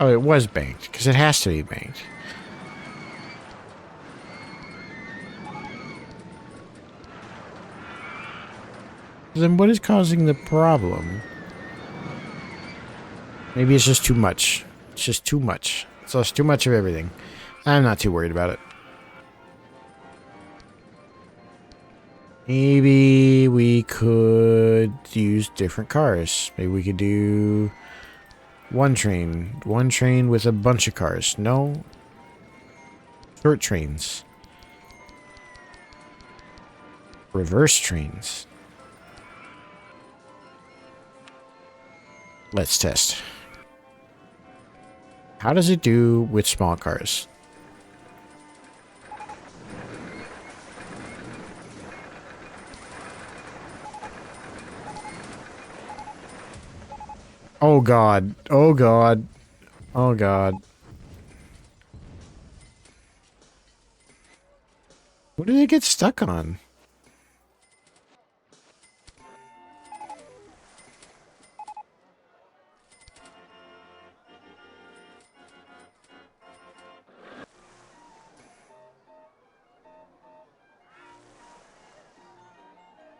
Oh, it was banked, because it has to be banked. Then what is causing the problem? Maybe it's just too much. It's just too much. It's just too much of everything. I'm not too worried about it. Maybe we could use different cars. Maybe we could do... One train with a bunch of cars. No. Short trains. Reverse trains. Let's test. How does it do with small cars? Oh god. Oh god. Oh god. What did it get stuck on?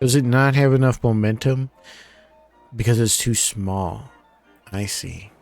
Does it not have enough momentum? Because it's too small. I see.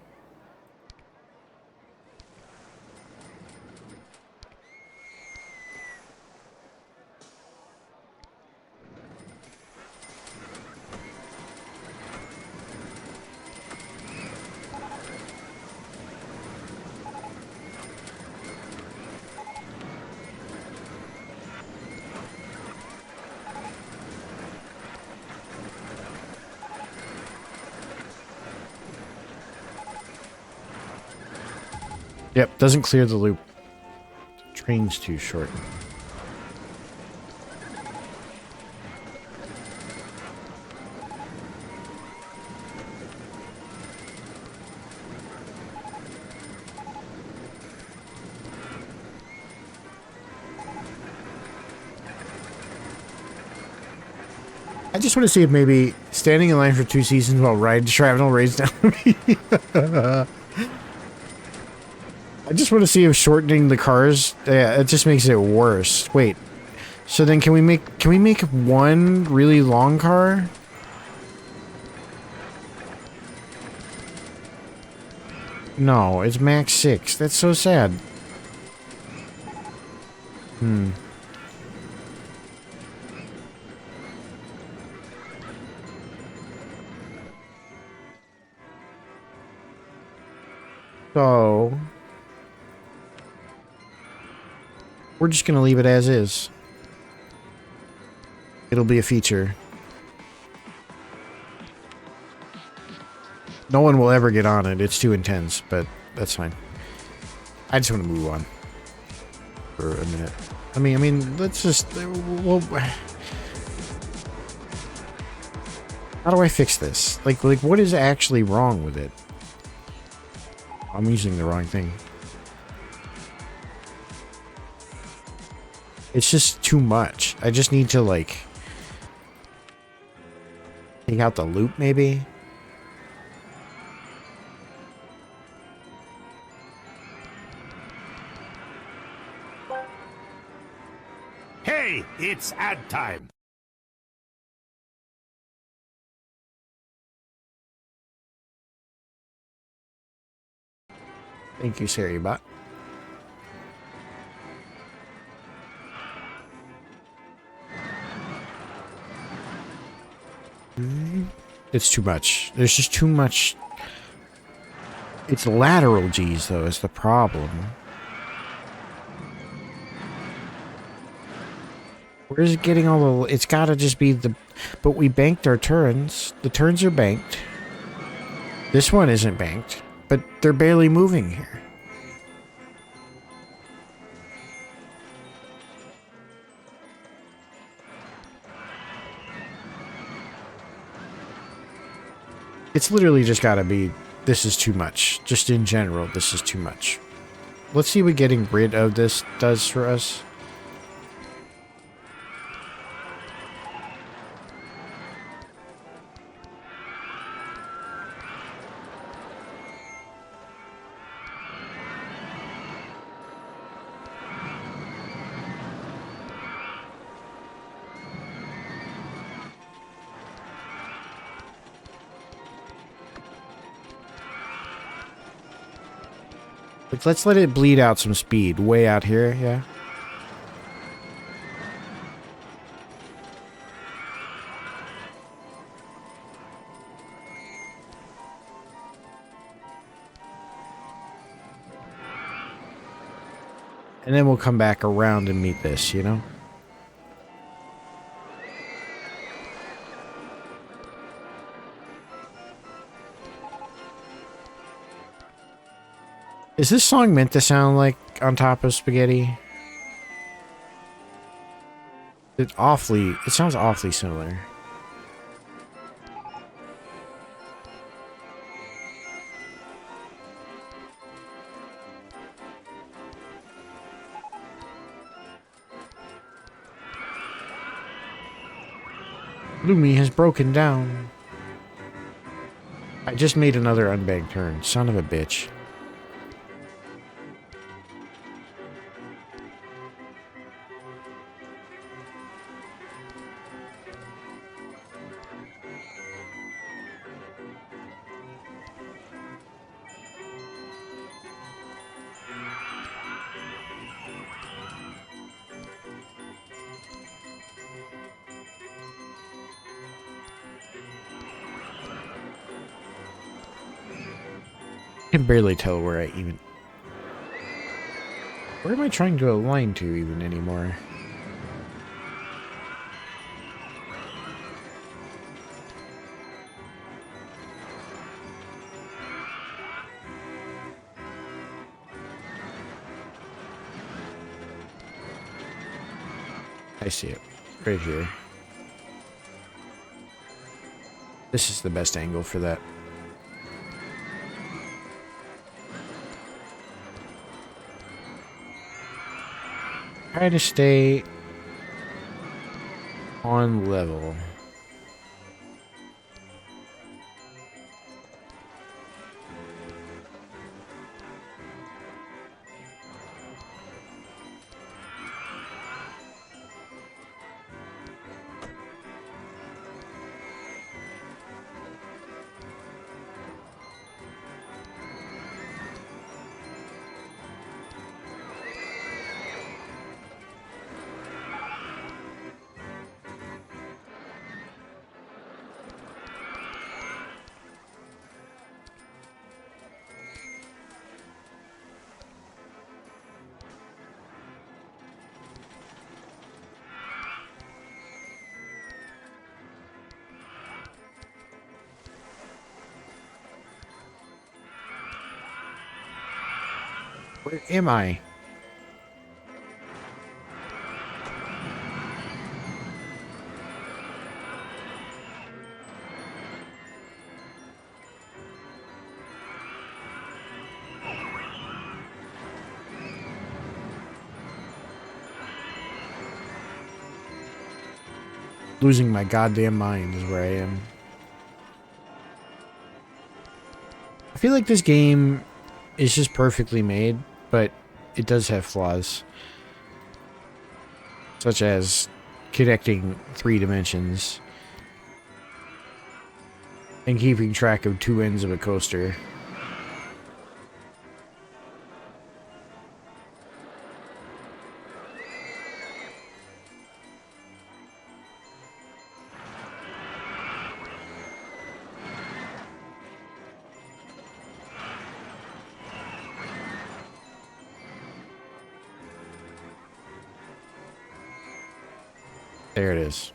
Yep, doesn't clear the loop. The train's too short. I just want to see if maybe standing in line for 2 seasons while ride shrapnel rains down me. I just want to see if shortening the cars, yeah, it just makes it worse. Wait, so then can we make one really long car? No, it's max 6. That's so sad. Hmm. So we're just gonna leave it as is. It'll be a feature. No one will ever get on it. It's too intense, but that's fine. I just want to move on for a minute. I mean, let's just. Well, how do I fix this? Like, what is actually wrong with it? I'm using the wrong thing. It's just too much. I just need to, like, take out the loop, maybe?
Hey, it's ad time.
Thank you, Saribot. It's too much. There's just too much. It's lateral G's, though, is the problem. Where's it getting all the... It's gotta just be the... But we banked our turns. The turns are banked. This one isn't banked. But they're barely moving here. It's literally just gotta be... This is too much. Just in general, this is too much. Let's see what getting rid of this does for us. Like, let's let it bleed out some speed. Way out here, yeah. And then we'll come back around and meet this, you know? Is this song meant to sound like On Top of Spaghetti? It sounds awfully similar. Lumi has broken down. I just made another unbanked turn. Son of a bitch. I can barely tell where I even... Where am I trying to align to even anymore? I see it. Right here. This is the best angle for that. Try to stay on level. Where am I? Losing my goddamn mind is where I am. I feel like this game is just perfectly made, but it does have flaws. Such as connecting 3 dimensions and keeping track of 2 ends of a coaster. There it is.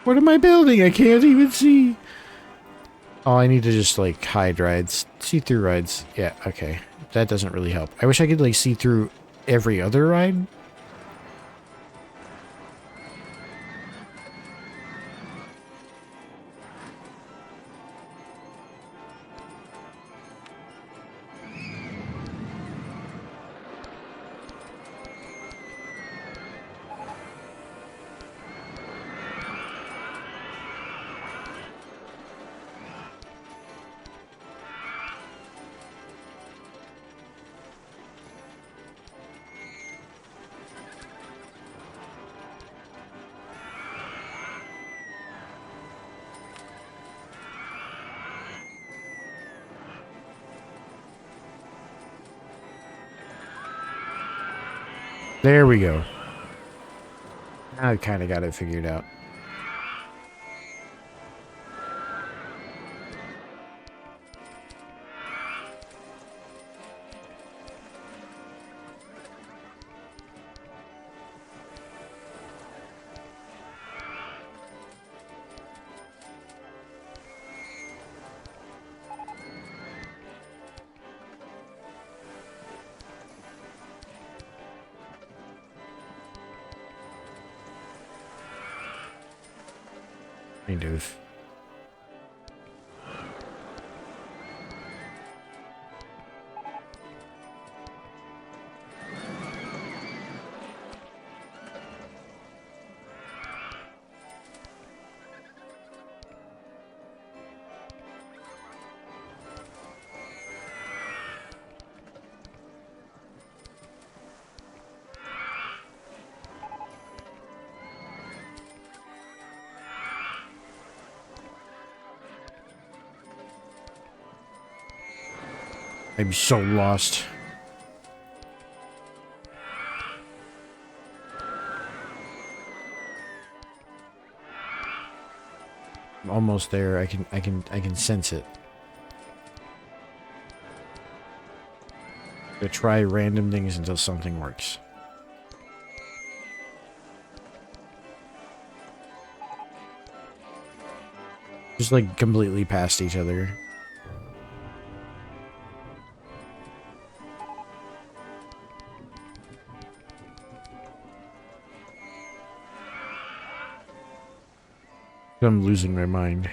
What am I building? I can't even see. Oh, I need to just, like, hide rides. See-through rides. Yeah, okay. That doesn't really help. I wish I could, like, see through every other ride. There we go. I kind of got it figured out. Kind of. I'm so lost. I'm almost there. I can sense it. I'm gonna try random things until something works. Just like completely past each other. I'm losing my mind.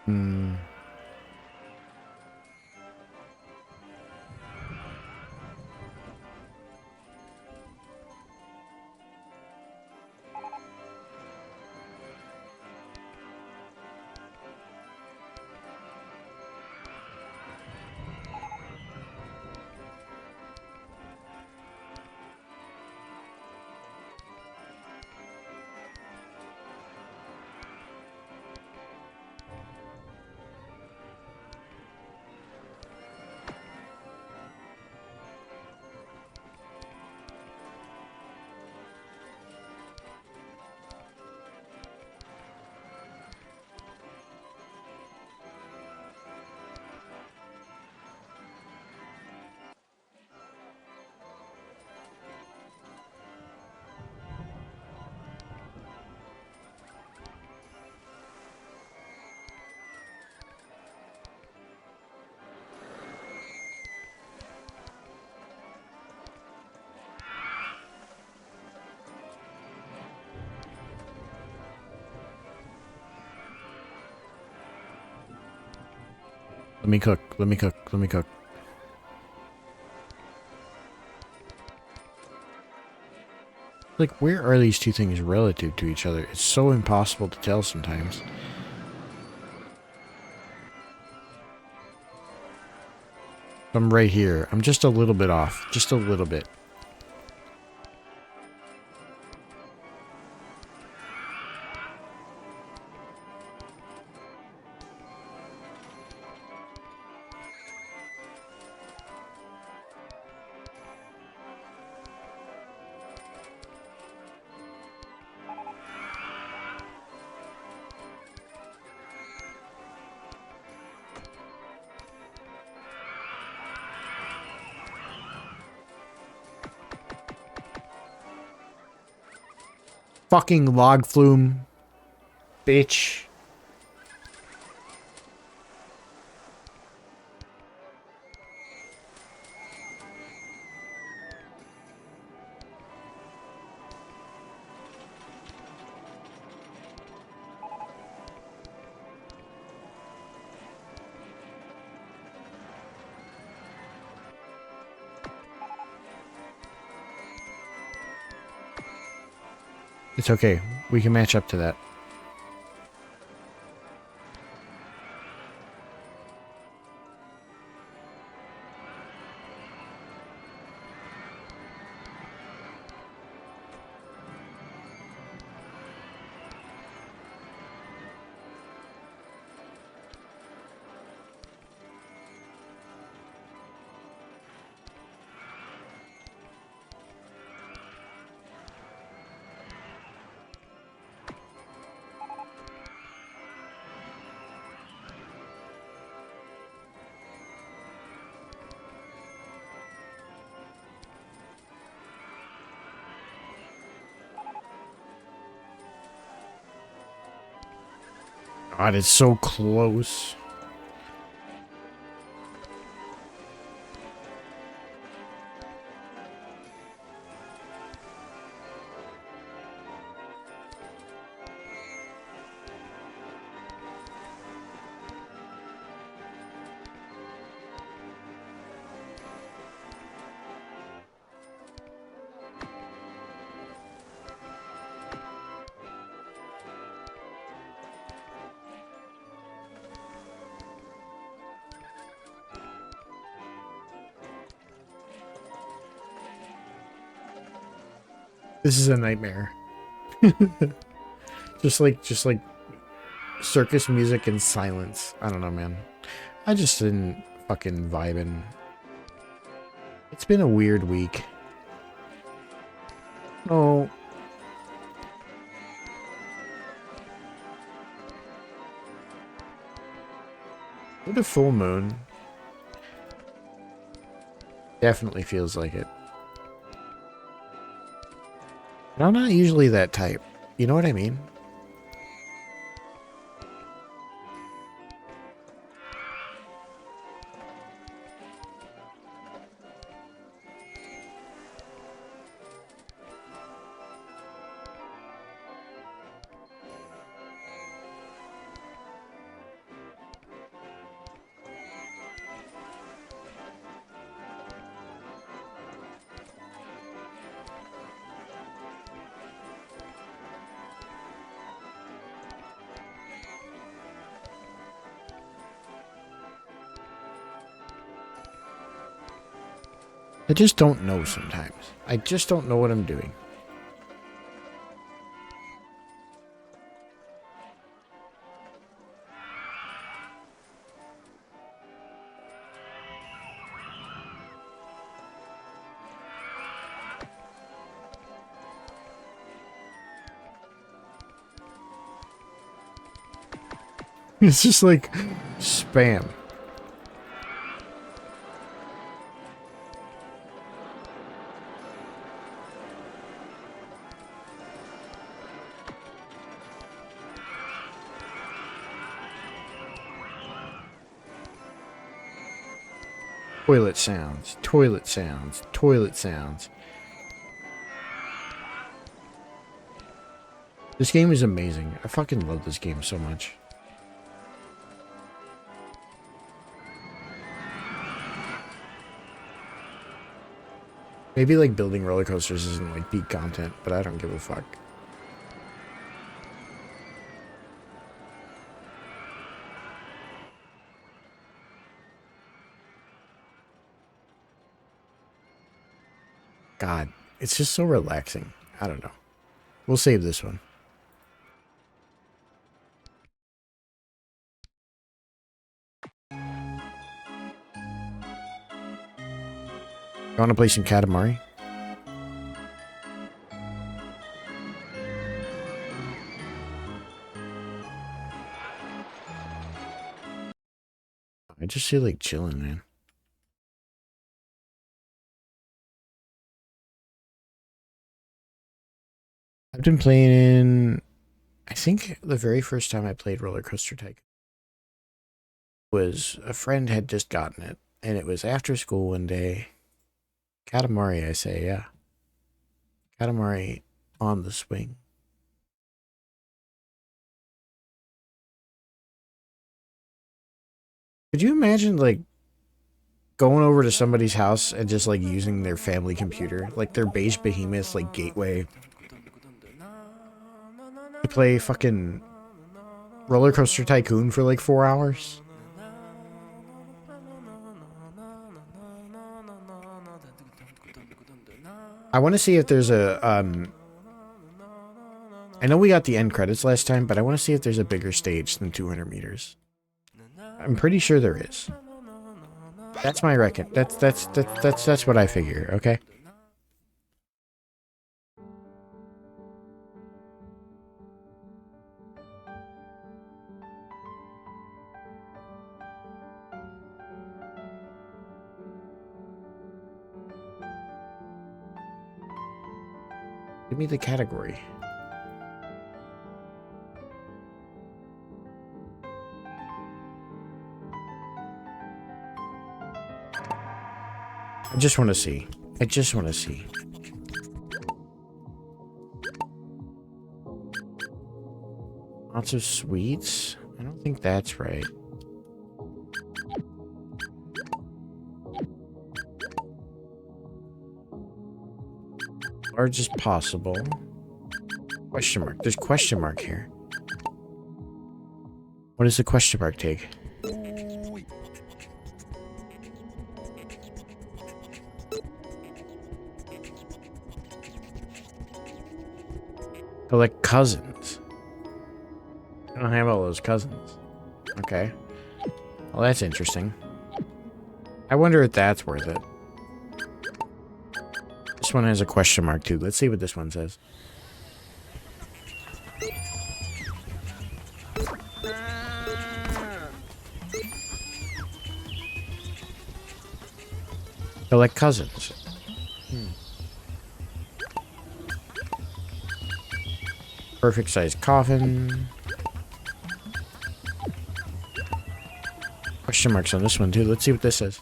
Hmm. Let me cook. Let me cook. Let me cook. Like, where are these two things relative to each other? It's so impossible to tell sometimes. I'm right here. I'm just a little bit off. Just a little bit. Fucking log flume. Bitch. It's okay. We can match up to that. God, it's so close. This is a nightmare. just like circus music and silence. I don't know, man. I just didn't fucking vibing. It's been a weird week. Oh. With a full moon. Definitely feels like it. But I'm not usually that type. You know what I mean? I just don't know sometimes. I just don't know what I'm doing. It's just like spam. Toilet sounds, toilet sounds, toilet sounds. This game is amazing. I fucking love this game so much. Maybe like building roller coasters isn't like peak content, but I don't give a fuck. God, it's just so relaxing. I don't know. We'll save this one. You want to play some Katamari? I just feel like chilling, man. I've been playing. I think the very first time I played Roller Coaster Tycoon was a friend had just gotten it, and it was after school one day. Katamari, I say, yeah. Katamari on the swing. Could you imagine, like, going over to somebody's house and just, like, using their family computer, like their beige behemoth, like, gateway, to play fucking Roller Coaster Tycoon for, like, 4 hours? I want to see if there's a, I know we got the end credits last time, but I want to see if there's a bigger stage than 200 meters. I'm pretty sure there is. That's my reckon. That's what I figure, okay? Give me the category. I just want to see. I just want to see. Lots of sweets? I don't think that's right. Large as possible. Question mark. There's question mark here. What does the question mark take? Collect cousins. I don't have all those cousins. Okay. Well, that's interesting. I wonder if that's worth it. This one has a question mark too. Let's see what this one says. Collect cousins. Perfect size coffin. Question marks on this one too. Let's see what this says.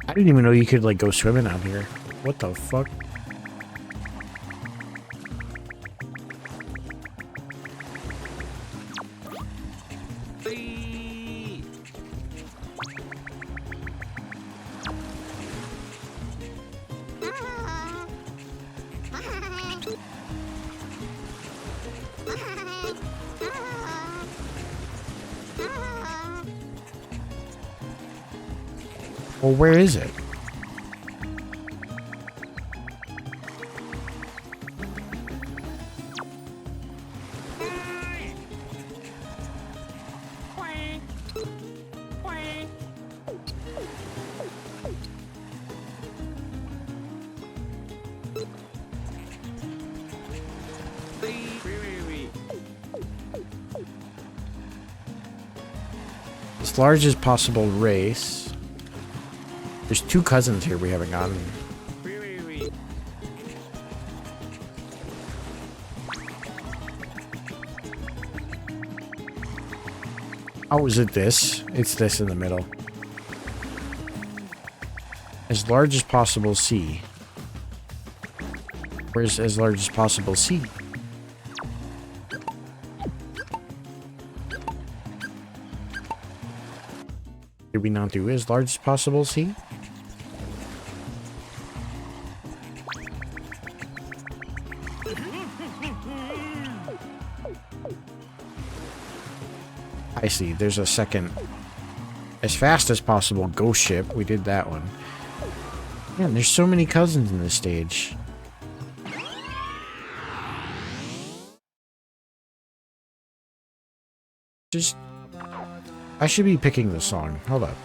I didn't even know you could like go swimming out here. What the fuck? Well, where is it? As large as possible race. There's 2 cousins here we haven't gotten. Oh, is it this? It's this in the middle. As large as possible C. Where's as large as possible C? Did we not do as large as possible, see? I see. There's a second. As fast as possible, ghost ship. We did that one. Man, there's so many cousins in this stage. Just... I should be picking the song. Hold up.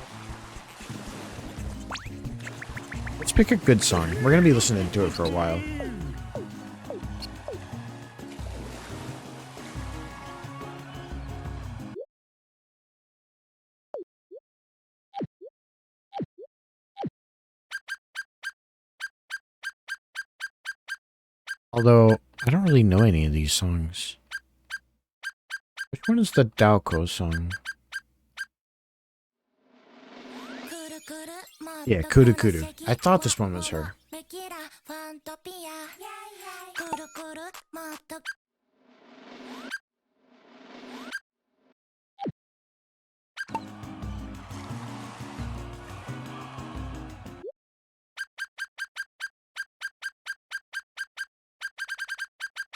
Let's pick a good song. We're gonna be listening to it for a while. Although, I don't really know any of these songs. Which one is the Daoko song? Yeah, Kuru Kuru. I thought this one was her.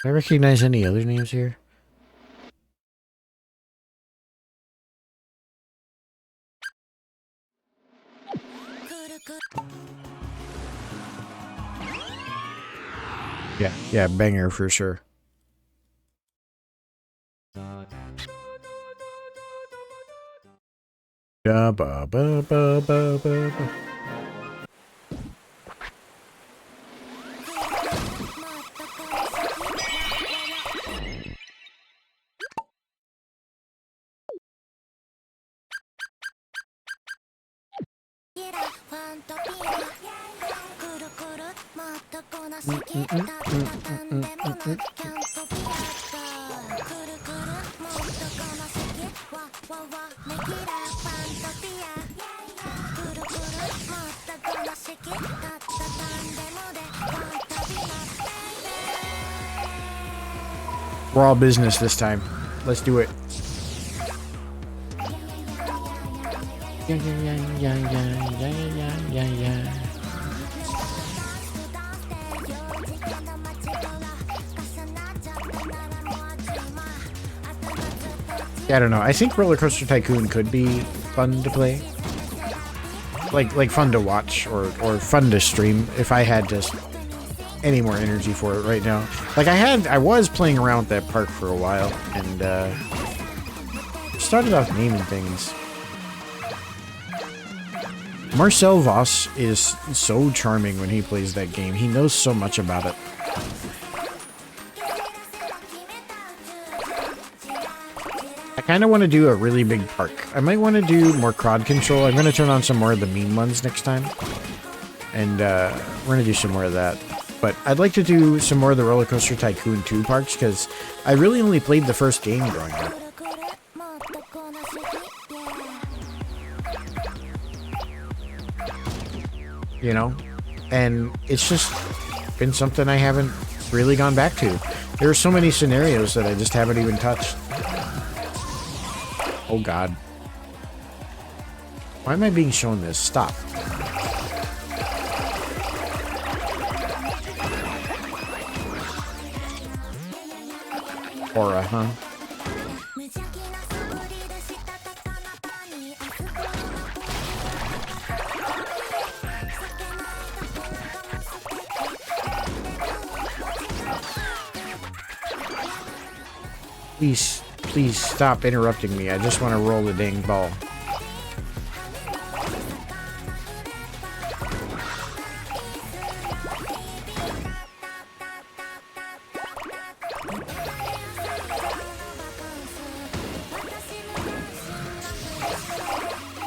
Do I recognize any other names here? Yeah, banger for sure. Da ba ba ba ba ba ba. We're all business this time. Let's do it. Yeah, I don't know. I think Roller Coaster Tycoon could be fun to play. Like fun to watch or fun to stream if I had just any more energy for it right now. Like I was playing around with that park for a while and started off naming things. Marcel Voss is so charming when he plays that game. He knows so much about it. I kind of want to do a really big park. I might want to do more crowd control. I'm going to turn on some more of the meme ones next time. And we're going to do some more of that. But I'd like to do some more of the Roller Coaster Tycoon 2 parks because I really only played the first game growing up. You know? And it's just been something I haven't really gone back to. There are so many scenarios that I just haven't even touched. Oh god. Why am I being shown this? Stop. Aura, huh? Please stop interrupting me. I just want to roll the dang ball.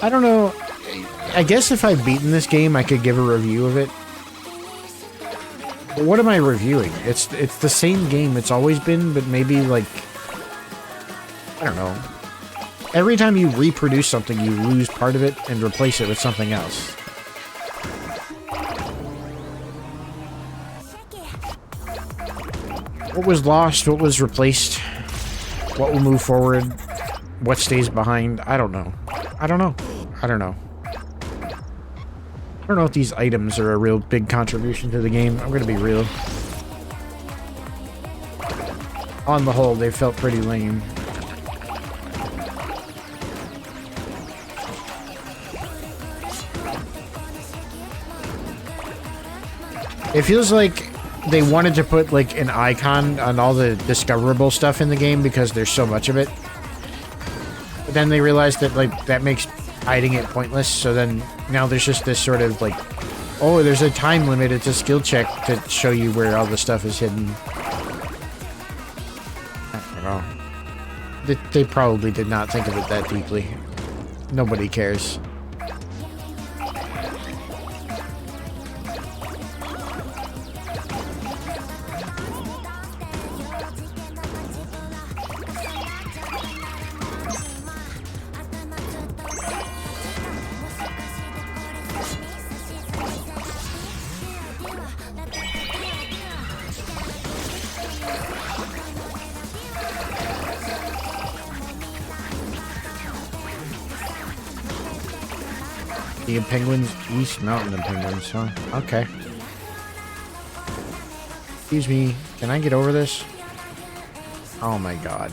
I don't know. I guess if I've beaten this game, I could give a review of it. But what am I reviewing? It's the same game it's always been, but maybe like... I don't know. Every time you reproduce something, you lose part of it and replace it with something else. What was lost? What was replaced? What will move forward? What stays behind? I don't know. I don't know. I don't know. I don't know if these items are a real big contribution to the game. I'm gonna be real. On the whole, they felt pretty lame. It feels like they wanted to put like an icon on all the discoverable stuff in the game because there's so much of it. But then they realized that like that makes hiding it pointless, so then now there's just this sort of like, oh, there's a time limit, it's a skill check to show you where all the stuff is hidden. I don't know. They probably did not think of it that deeply. Nobody cares. The penguins, East Mountain of penguins, huh? Okay. Excuse me, can I get over this? Oh my god.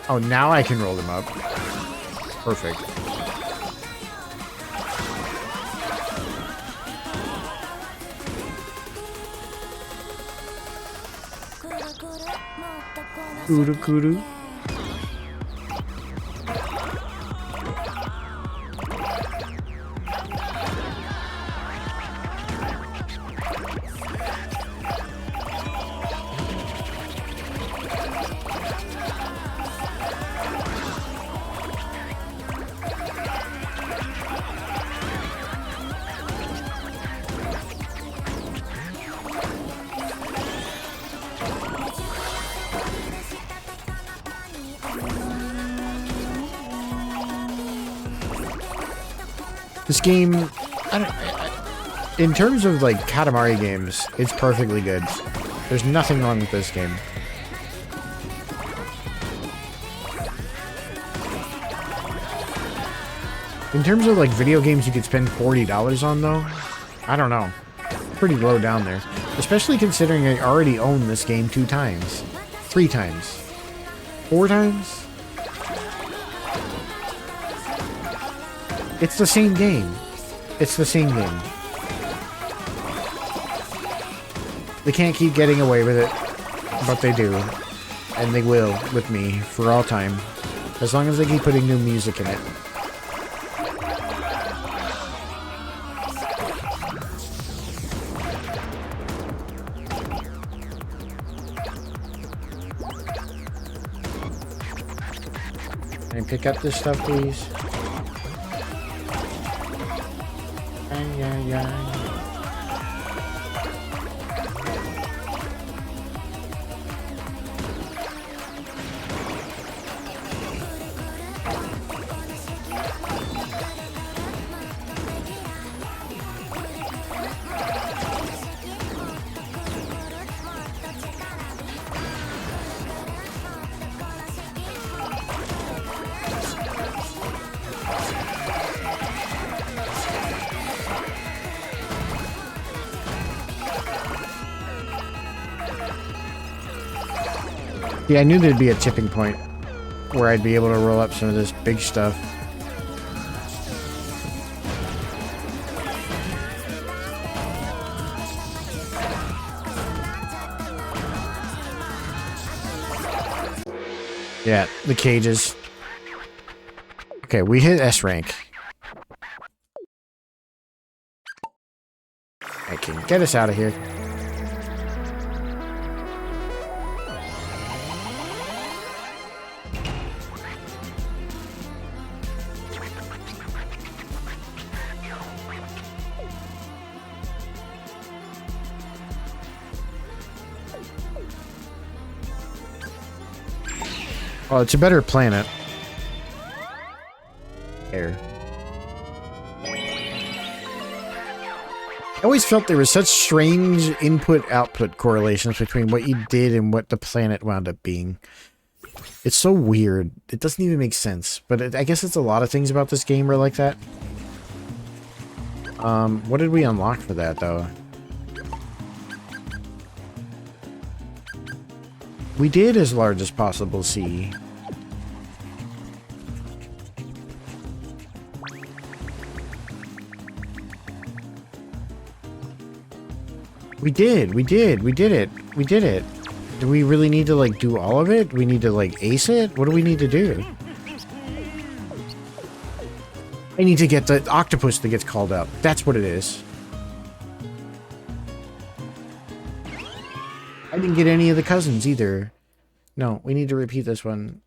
Oh, now I can roll them up. Perfect. Kuru kuru. This game, in terms of like Katamari games, it's perfectly good. There's nothing wrong with this game. In terms of like video games you could spend $40 on though, I don't know. Pretty low down there. Especially considering I already own this game 2 times. 3 times. 4 times? It's the same game. It's the same game. They can't keep getting away with it, but they do. And they will, with me, for all time. As long as they keep putting new music in it. Can I pick up this stuff, please? Yeah, I knew there'd be a tipping point where I'd be able to roll up some of this big stuff. Yeah, the cages. Okay, we hit S rank. I can get us out of here. Oh, it's a better planet. Air. I always felt there was such strange input-output correlations between what you did and what the planet wound up being. It's so weird. It doesn't even make sense. But I guess it's a lot of things about this game are like that. What did we unlock for that, though? We did as large as possible sea. We did it. We did it. Do we really need to, like, do all of it? We need to, like, ace it? What do we need to do? I need to get the octopus that gets called out. That's what it is. I didn't get any of the cousins either. No, we need to repeat this one.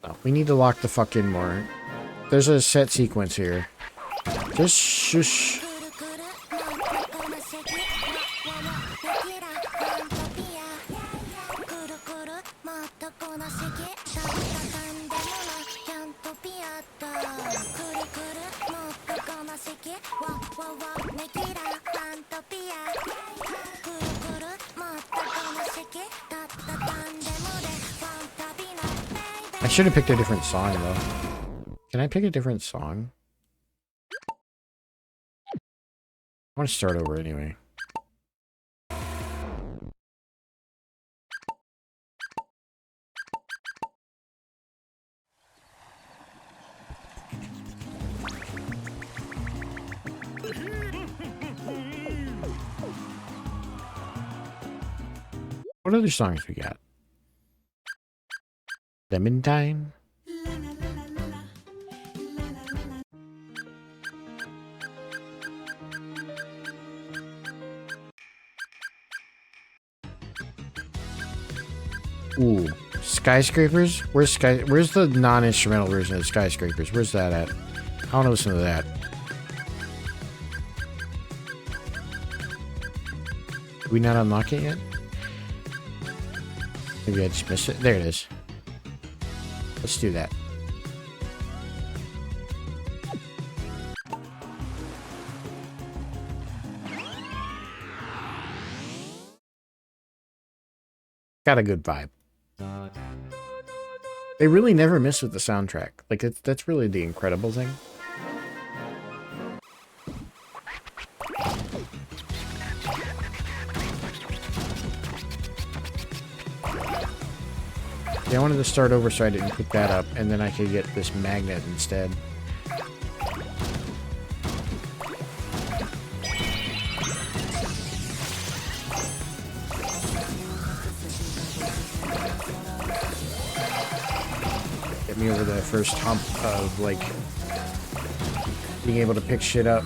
No, we need to lock the fuck in more. There's a set sequence here. Just shush. I should have picked a different song, though. Can I pick a different song? I want to start over anyway. What other songs we got? Lemon Time? Ooh, Skyscrapers? Where's the non-instrumental version of Skyscrapers? Where's that at? I want to listen to that. Did we not unlock it yet? Maybe I just missed it. There it is. Let's do that. Got a good vibe. They really never miss with the soundtrack. Like, that's really the incredible thing. Yeah, I wanted to start over so I didn't pick that up, and then I could get this magnet instead. Get me over the first hump of, like, being able to pick shit up.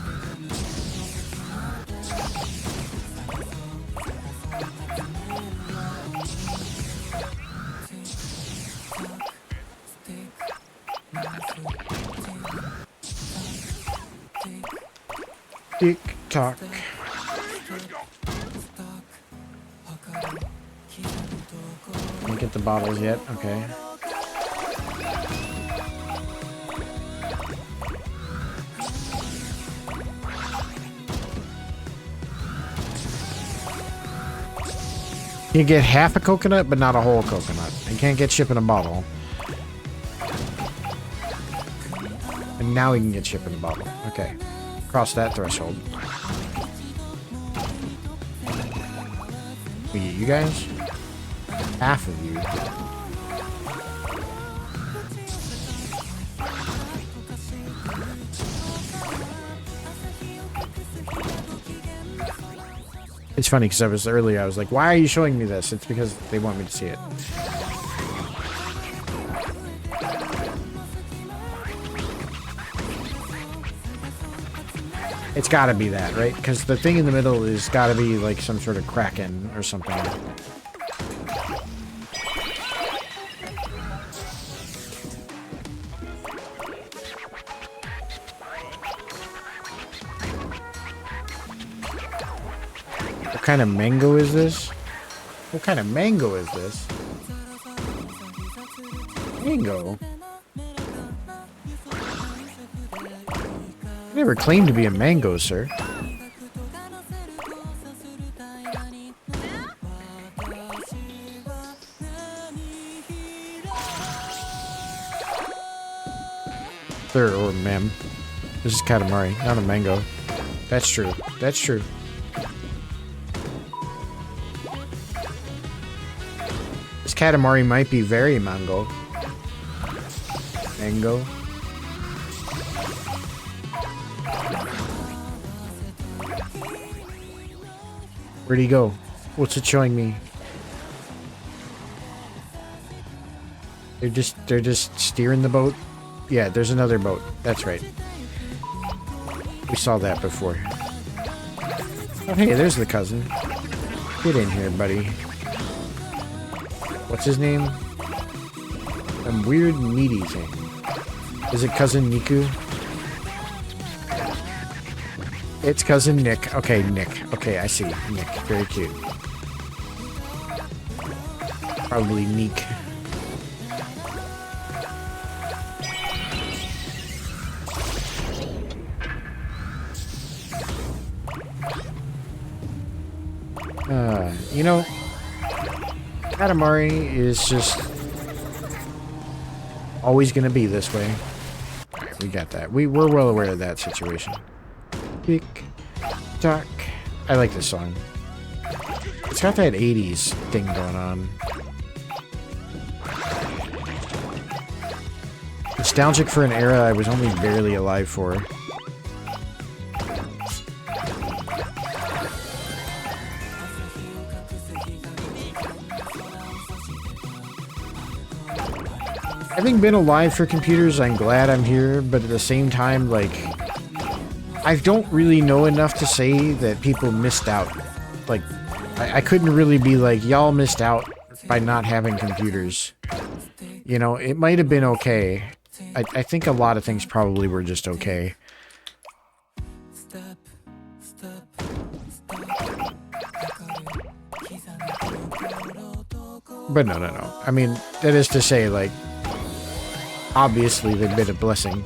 Tick tock. Can't get the bottles yet. Okay. You get half a coconut, but not a whole coconut. You can't get ship in a bottle. And now we can get ship in a bottle. Okay. Cross that threshold. You guys? Half of you. It's funny because I was like, why are you showing me this? It's because they want me to see it. It's gotta be that, right? Because the thing in the middle is gotta be like some sort of kraken or something. What kind of mango is this? What kind of mango is this? Mango? never claimed to be a mango, sir. Sir or ma'am. This is Katamari, not a mango. That's true. That's true. This Katamari might be very mango. Mango. Where'd he go? What's it showing me? They're just steering the boat. Yeah, there's another boat. That's right. We saw that before. Oh, hey, there's the cousin. Get in here, buddy. What's his name? Some weird meaty thing. Is it Cousin Niku? It's Cousin Nick. Okay, Nick. Okay, I see. Nick. Very cute. Probably Neek. You know, Katamari is just always gonna be this way. Alright, we got that. We're well aware of that situation. Tick tock. I like this song. It's got that 80s thing going on. Nostalgic for an era I was only barely alive for. Having been alive for computers, I'm glad I'm here, but at the same time, like, I don't really know enough to say that people missed out. Like, I couldn't really be like, y'all missed out by not having computers. You know, it might have been okay. I think a lot of things probably were just okay. But no. I mean, that is to say, like, obviously they've been a blessing.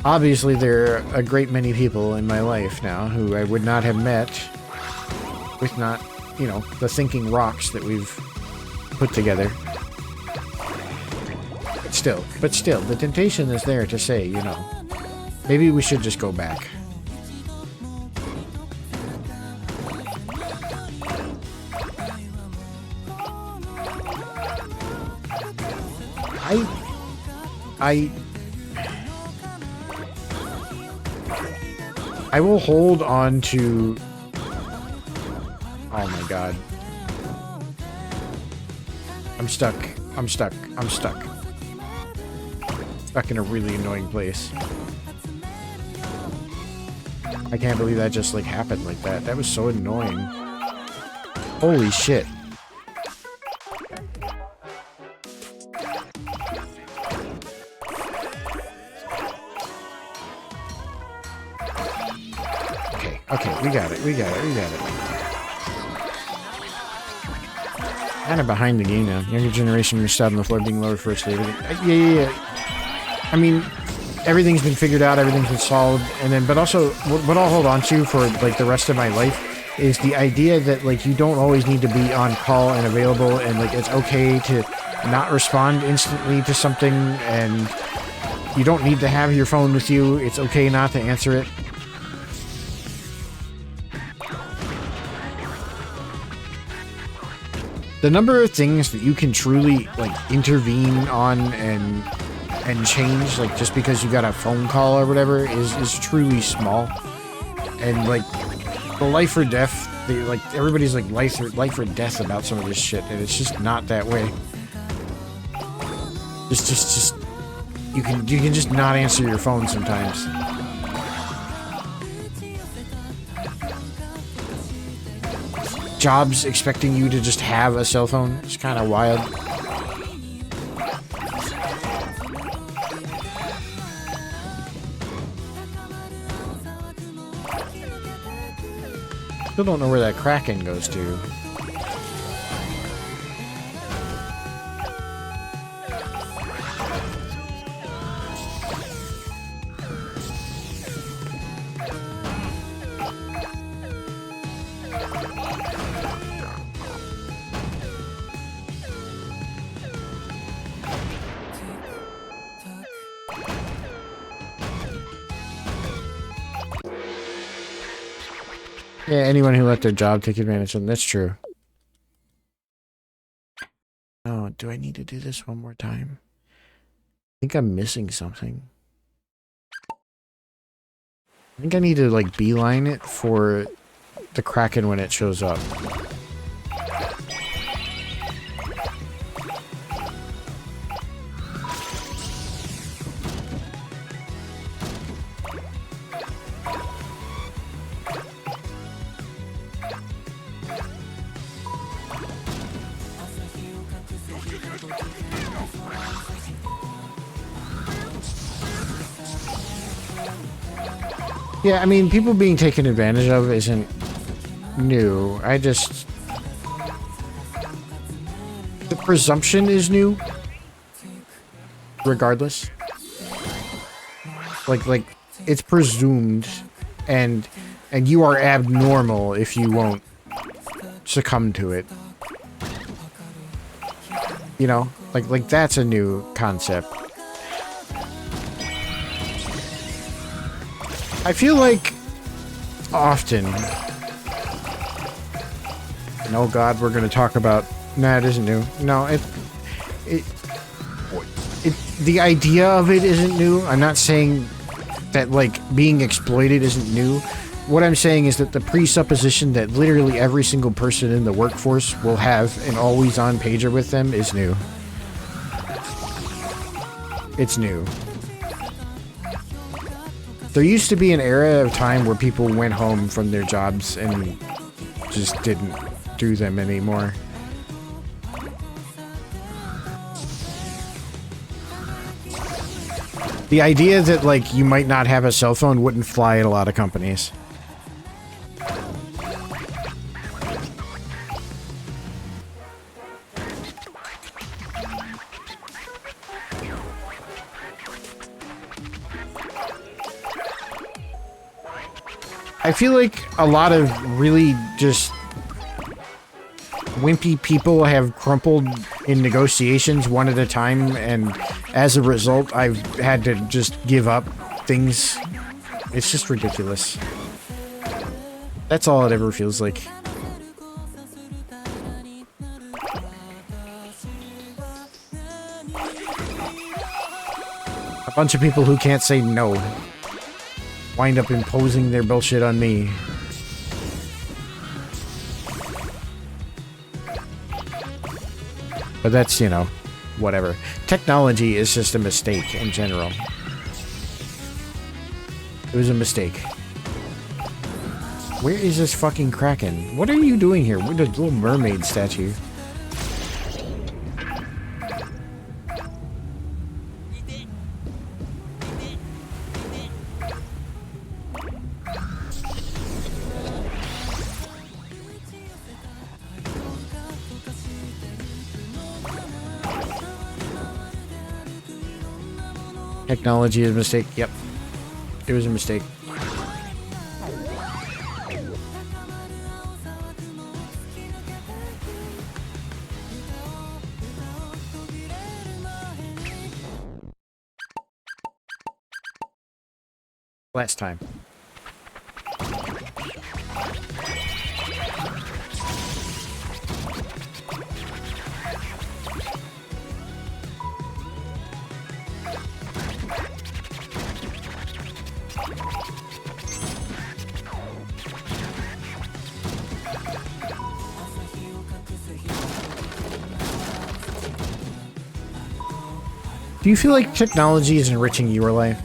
Obviously there are a great many people in my life now who I would not have met with not, you know, the thinking rocks that we've put together. But still, the temptation is there to say, you know, maybe we should just go back. I will hold on to... Oh my god. I'm stuck. Stuck in a really annoying place. I can't believe that just, like, happened like that. That was so annoying. Holy shit. Okay, we got it. Kind of behind the game now. Younger generation missed out on the floor being lower first. Yeah. I mean, everything's been figured out, everything's been solved, and then, but also, what I'll hold on to for, like, the rest of my life is the idea that, like, you don't always need to be on call and available, and, like, it's okay to not respond instantly to something, and you don't need to have your phone with you. It's okay not to answer it. The number of things that you can truly, like, intervene on and change, like, just because you got a phone call or whatever, is truly small. And, like, the life or death, like, everybody's like life or death about some of this shit, and it's just not that way. Just you can just not answer your phone sometimes. Jobs expecting you to just have a cell phone. It's kind of wild. Still don't know where that Kraken goes to. Yeah, anyone who let their job take advantage of them. That's true. Oh, do I need to do this one more time? I think I'm missing something. I think I need to, like, beeline it for the Kraken when it shows up. Yeah, I mean, people being taken advantage of isn't new. The presumption is new, regardless. Like, it's presumed, and you are abnormal if you won't succumb to it. You know, like that's a new concept. I feel like often, and oh god, we're gonna talk about. Nah, it isn't new. No, the idea of it isn't new. I'm not saying that like being exploited isn't new. What I'm saying is that the presupposition that literally every single person in the workforce will have an always-on pager with them is new. It's new. There used to be an era of time where people went home from their jobs and just didn't do them anymore. The idea that, like, you might not have a cell phone wouldn't fly at a lot of companies. I feel like a lot of really just wimpy people have crumpled in negotiations one at a time, and as a result, I've had to just give up things. It's just ridiculous. That's all it ever feels like. A bunch of people who can't say no wind up imposing their bullshit on me. But that's, you know, whatever. Technology is just a mistake in general. It was a mistake. Where is this fucking Kraken? What are you doing here? With a little mermaid statue. Technology is a mistake. Yep. It was a mistake. Last time. Do you feel like technology is enriching your life?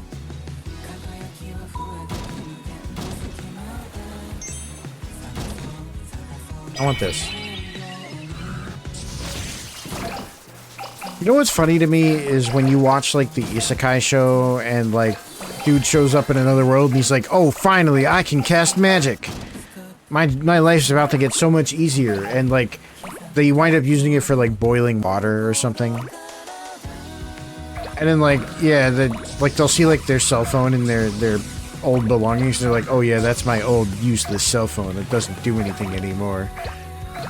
I want this. You know what's funny to me is when you watch like the isekai show and like dude shows up in another world and he's like, oh, finally I can cast magic. My life's about to get so much easier, and like they wind up using it for like boiling water or something. And then like, yeah, like they'll see like their cell phone and their old belongings. They're like, oh yeah, that's my old useless cell phone. It doesn't do anything anymore.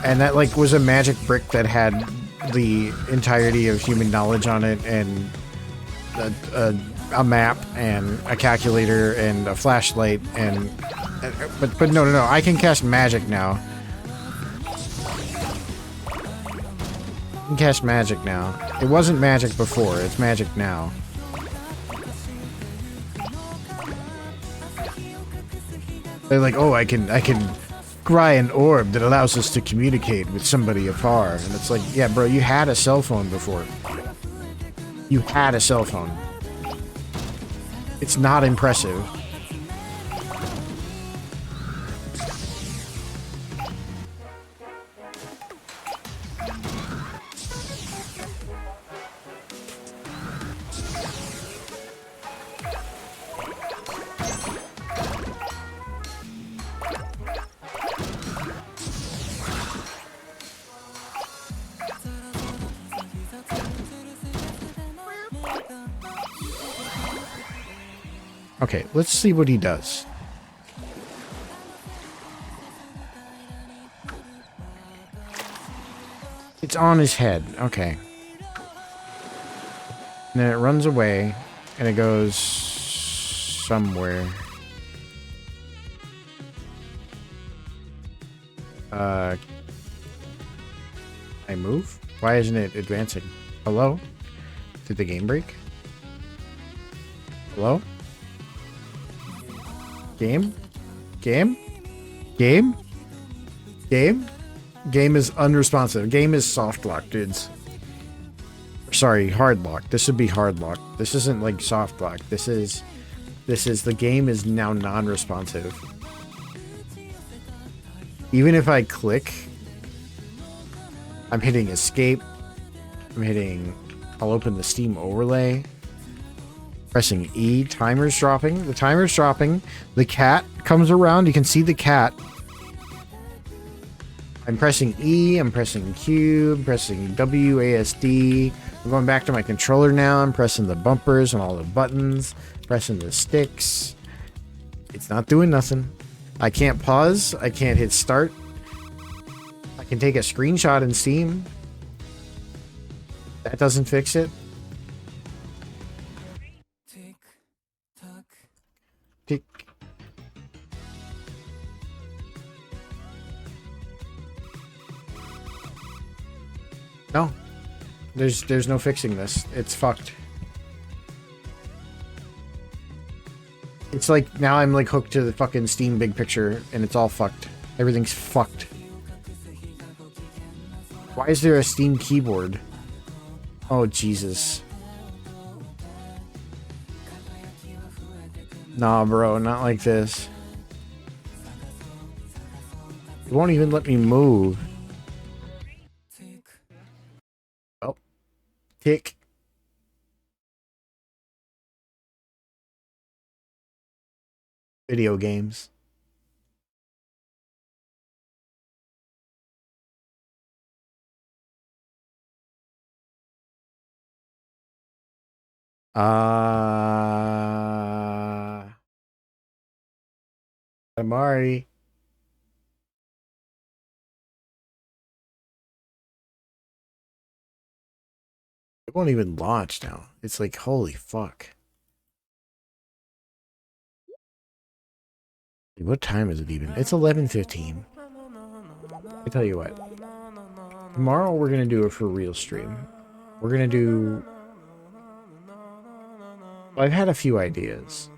And that like was a magic brick that had the entirety of human knowledge on it, and a map and a calculator and a flashlight and But no. I can cast magic now. I can cast magic now. It wasn't magic before. It's magic now. They're like, oh, I can scry an orb that allows us to communicate with somebody afar. And it's like, yeah, bro, you had a cell phone before. You had a cell phone. It's not impressive. Okay, let's see what he does. It's on his head. Okay. And then it runs away, and it goes somewhere. I move? Why isn't it advancing? Hello? Did the game break? Hello? Game? Game? Game? Game? Game is unresponsive. Game is soft lock, dudes. Sorry, hard lock. This would be hard lock. This isn't like soft lock. This is the game is now non-responsive. Even if I click, I'm hitting escape. I'll open the Steam overlay. Pressing E, timer's dropping. The timer's dropping. The cat comes around. You can see the cat. I'm pressing E, I'm pressing Q, I'm pressing WASD. I'm going back to my controller now. I'm pressing the bumpers and all the buttons. Pressing the sticks. It's not doing nothing. I can't pause. I can't hit start. I can take a screenshot in Steam. That doesn't fix it. Tick. No. There's no fixing this. It's fucked. It's like now I'm like hooked to the fucking Steam big picture and it's all fucked. Everything's fucked. Why is there a Steam keyboard? Oh Jesus. Nah, bro, not like this. It won't even let me move. Oh. Tick. Video games. Amari. It won't even launch now. It's like, holy fuck. What time is it even? It's 11:15. I tell you what. Tomorrow we're gonna do a for real stream. We're gonna do... Well, I've had a few ideas.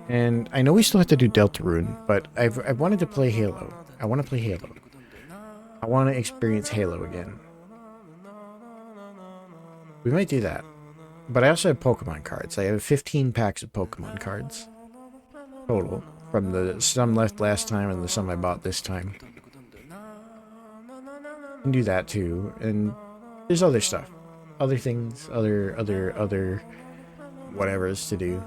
And I know we still have to do Deltarune, but I've wanted to play Halo. I want to play Halo. I want to experience Halo again. We might do that. But I also have Pokemon cards. I have 15 packs of Pokemon cards. Total. From the some left last time and the some I bought this time. And do that too. And there's other stuff. Other things. Other whatevers to do.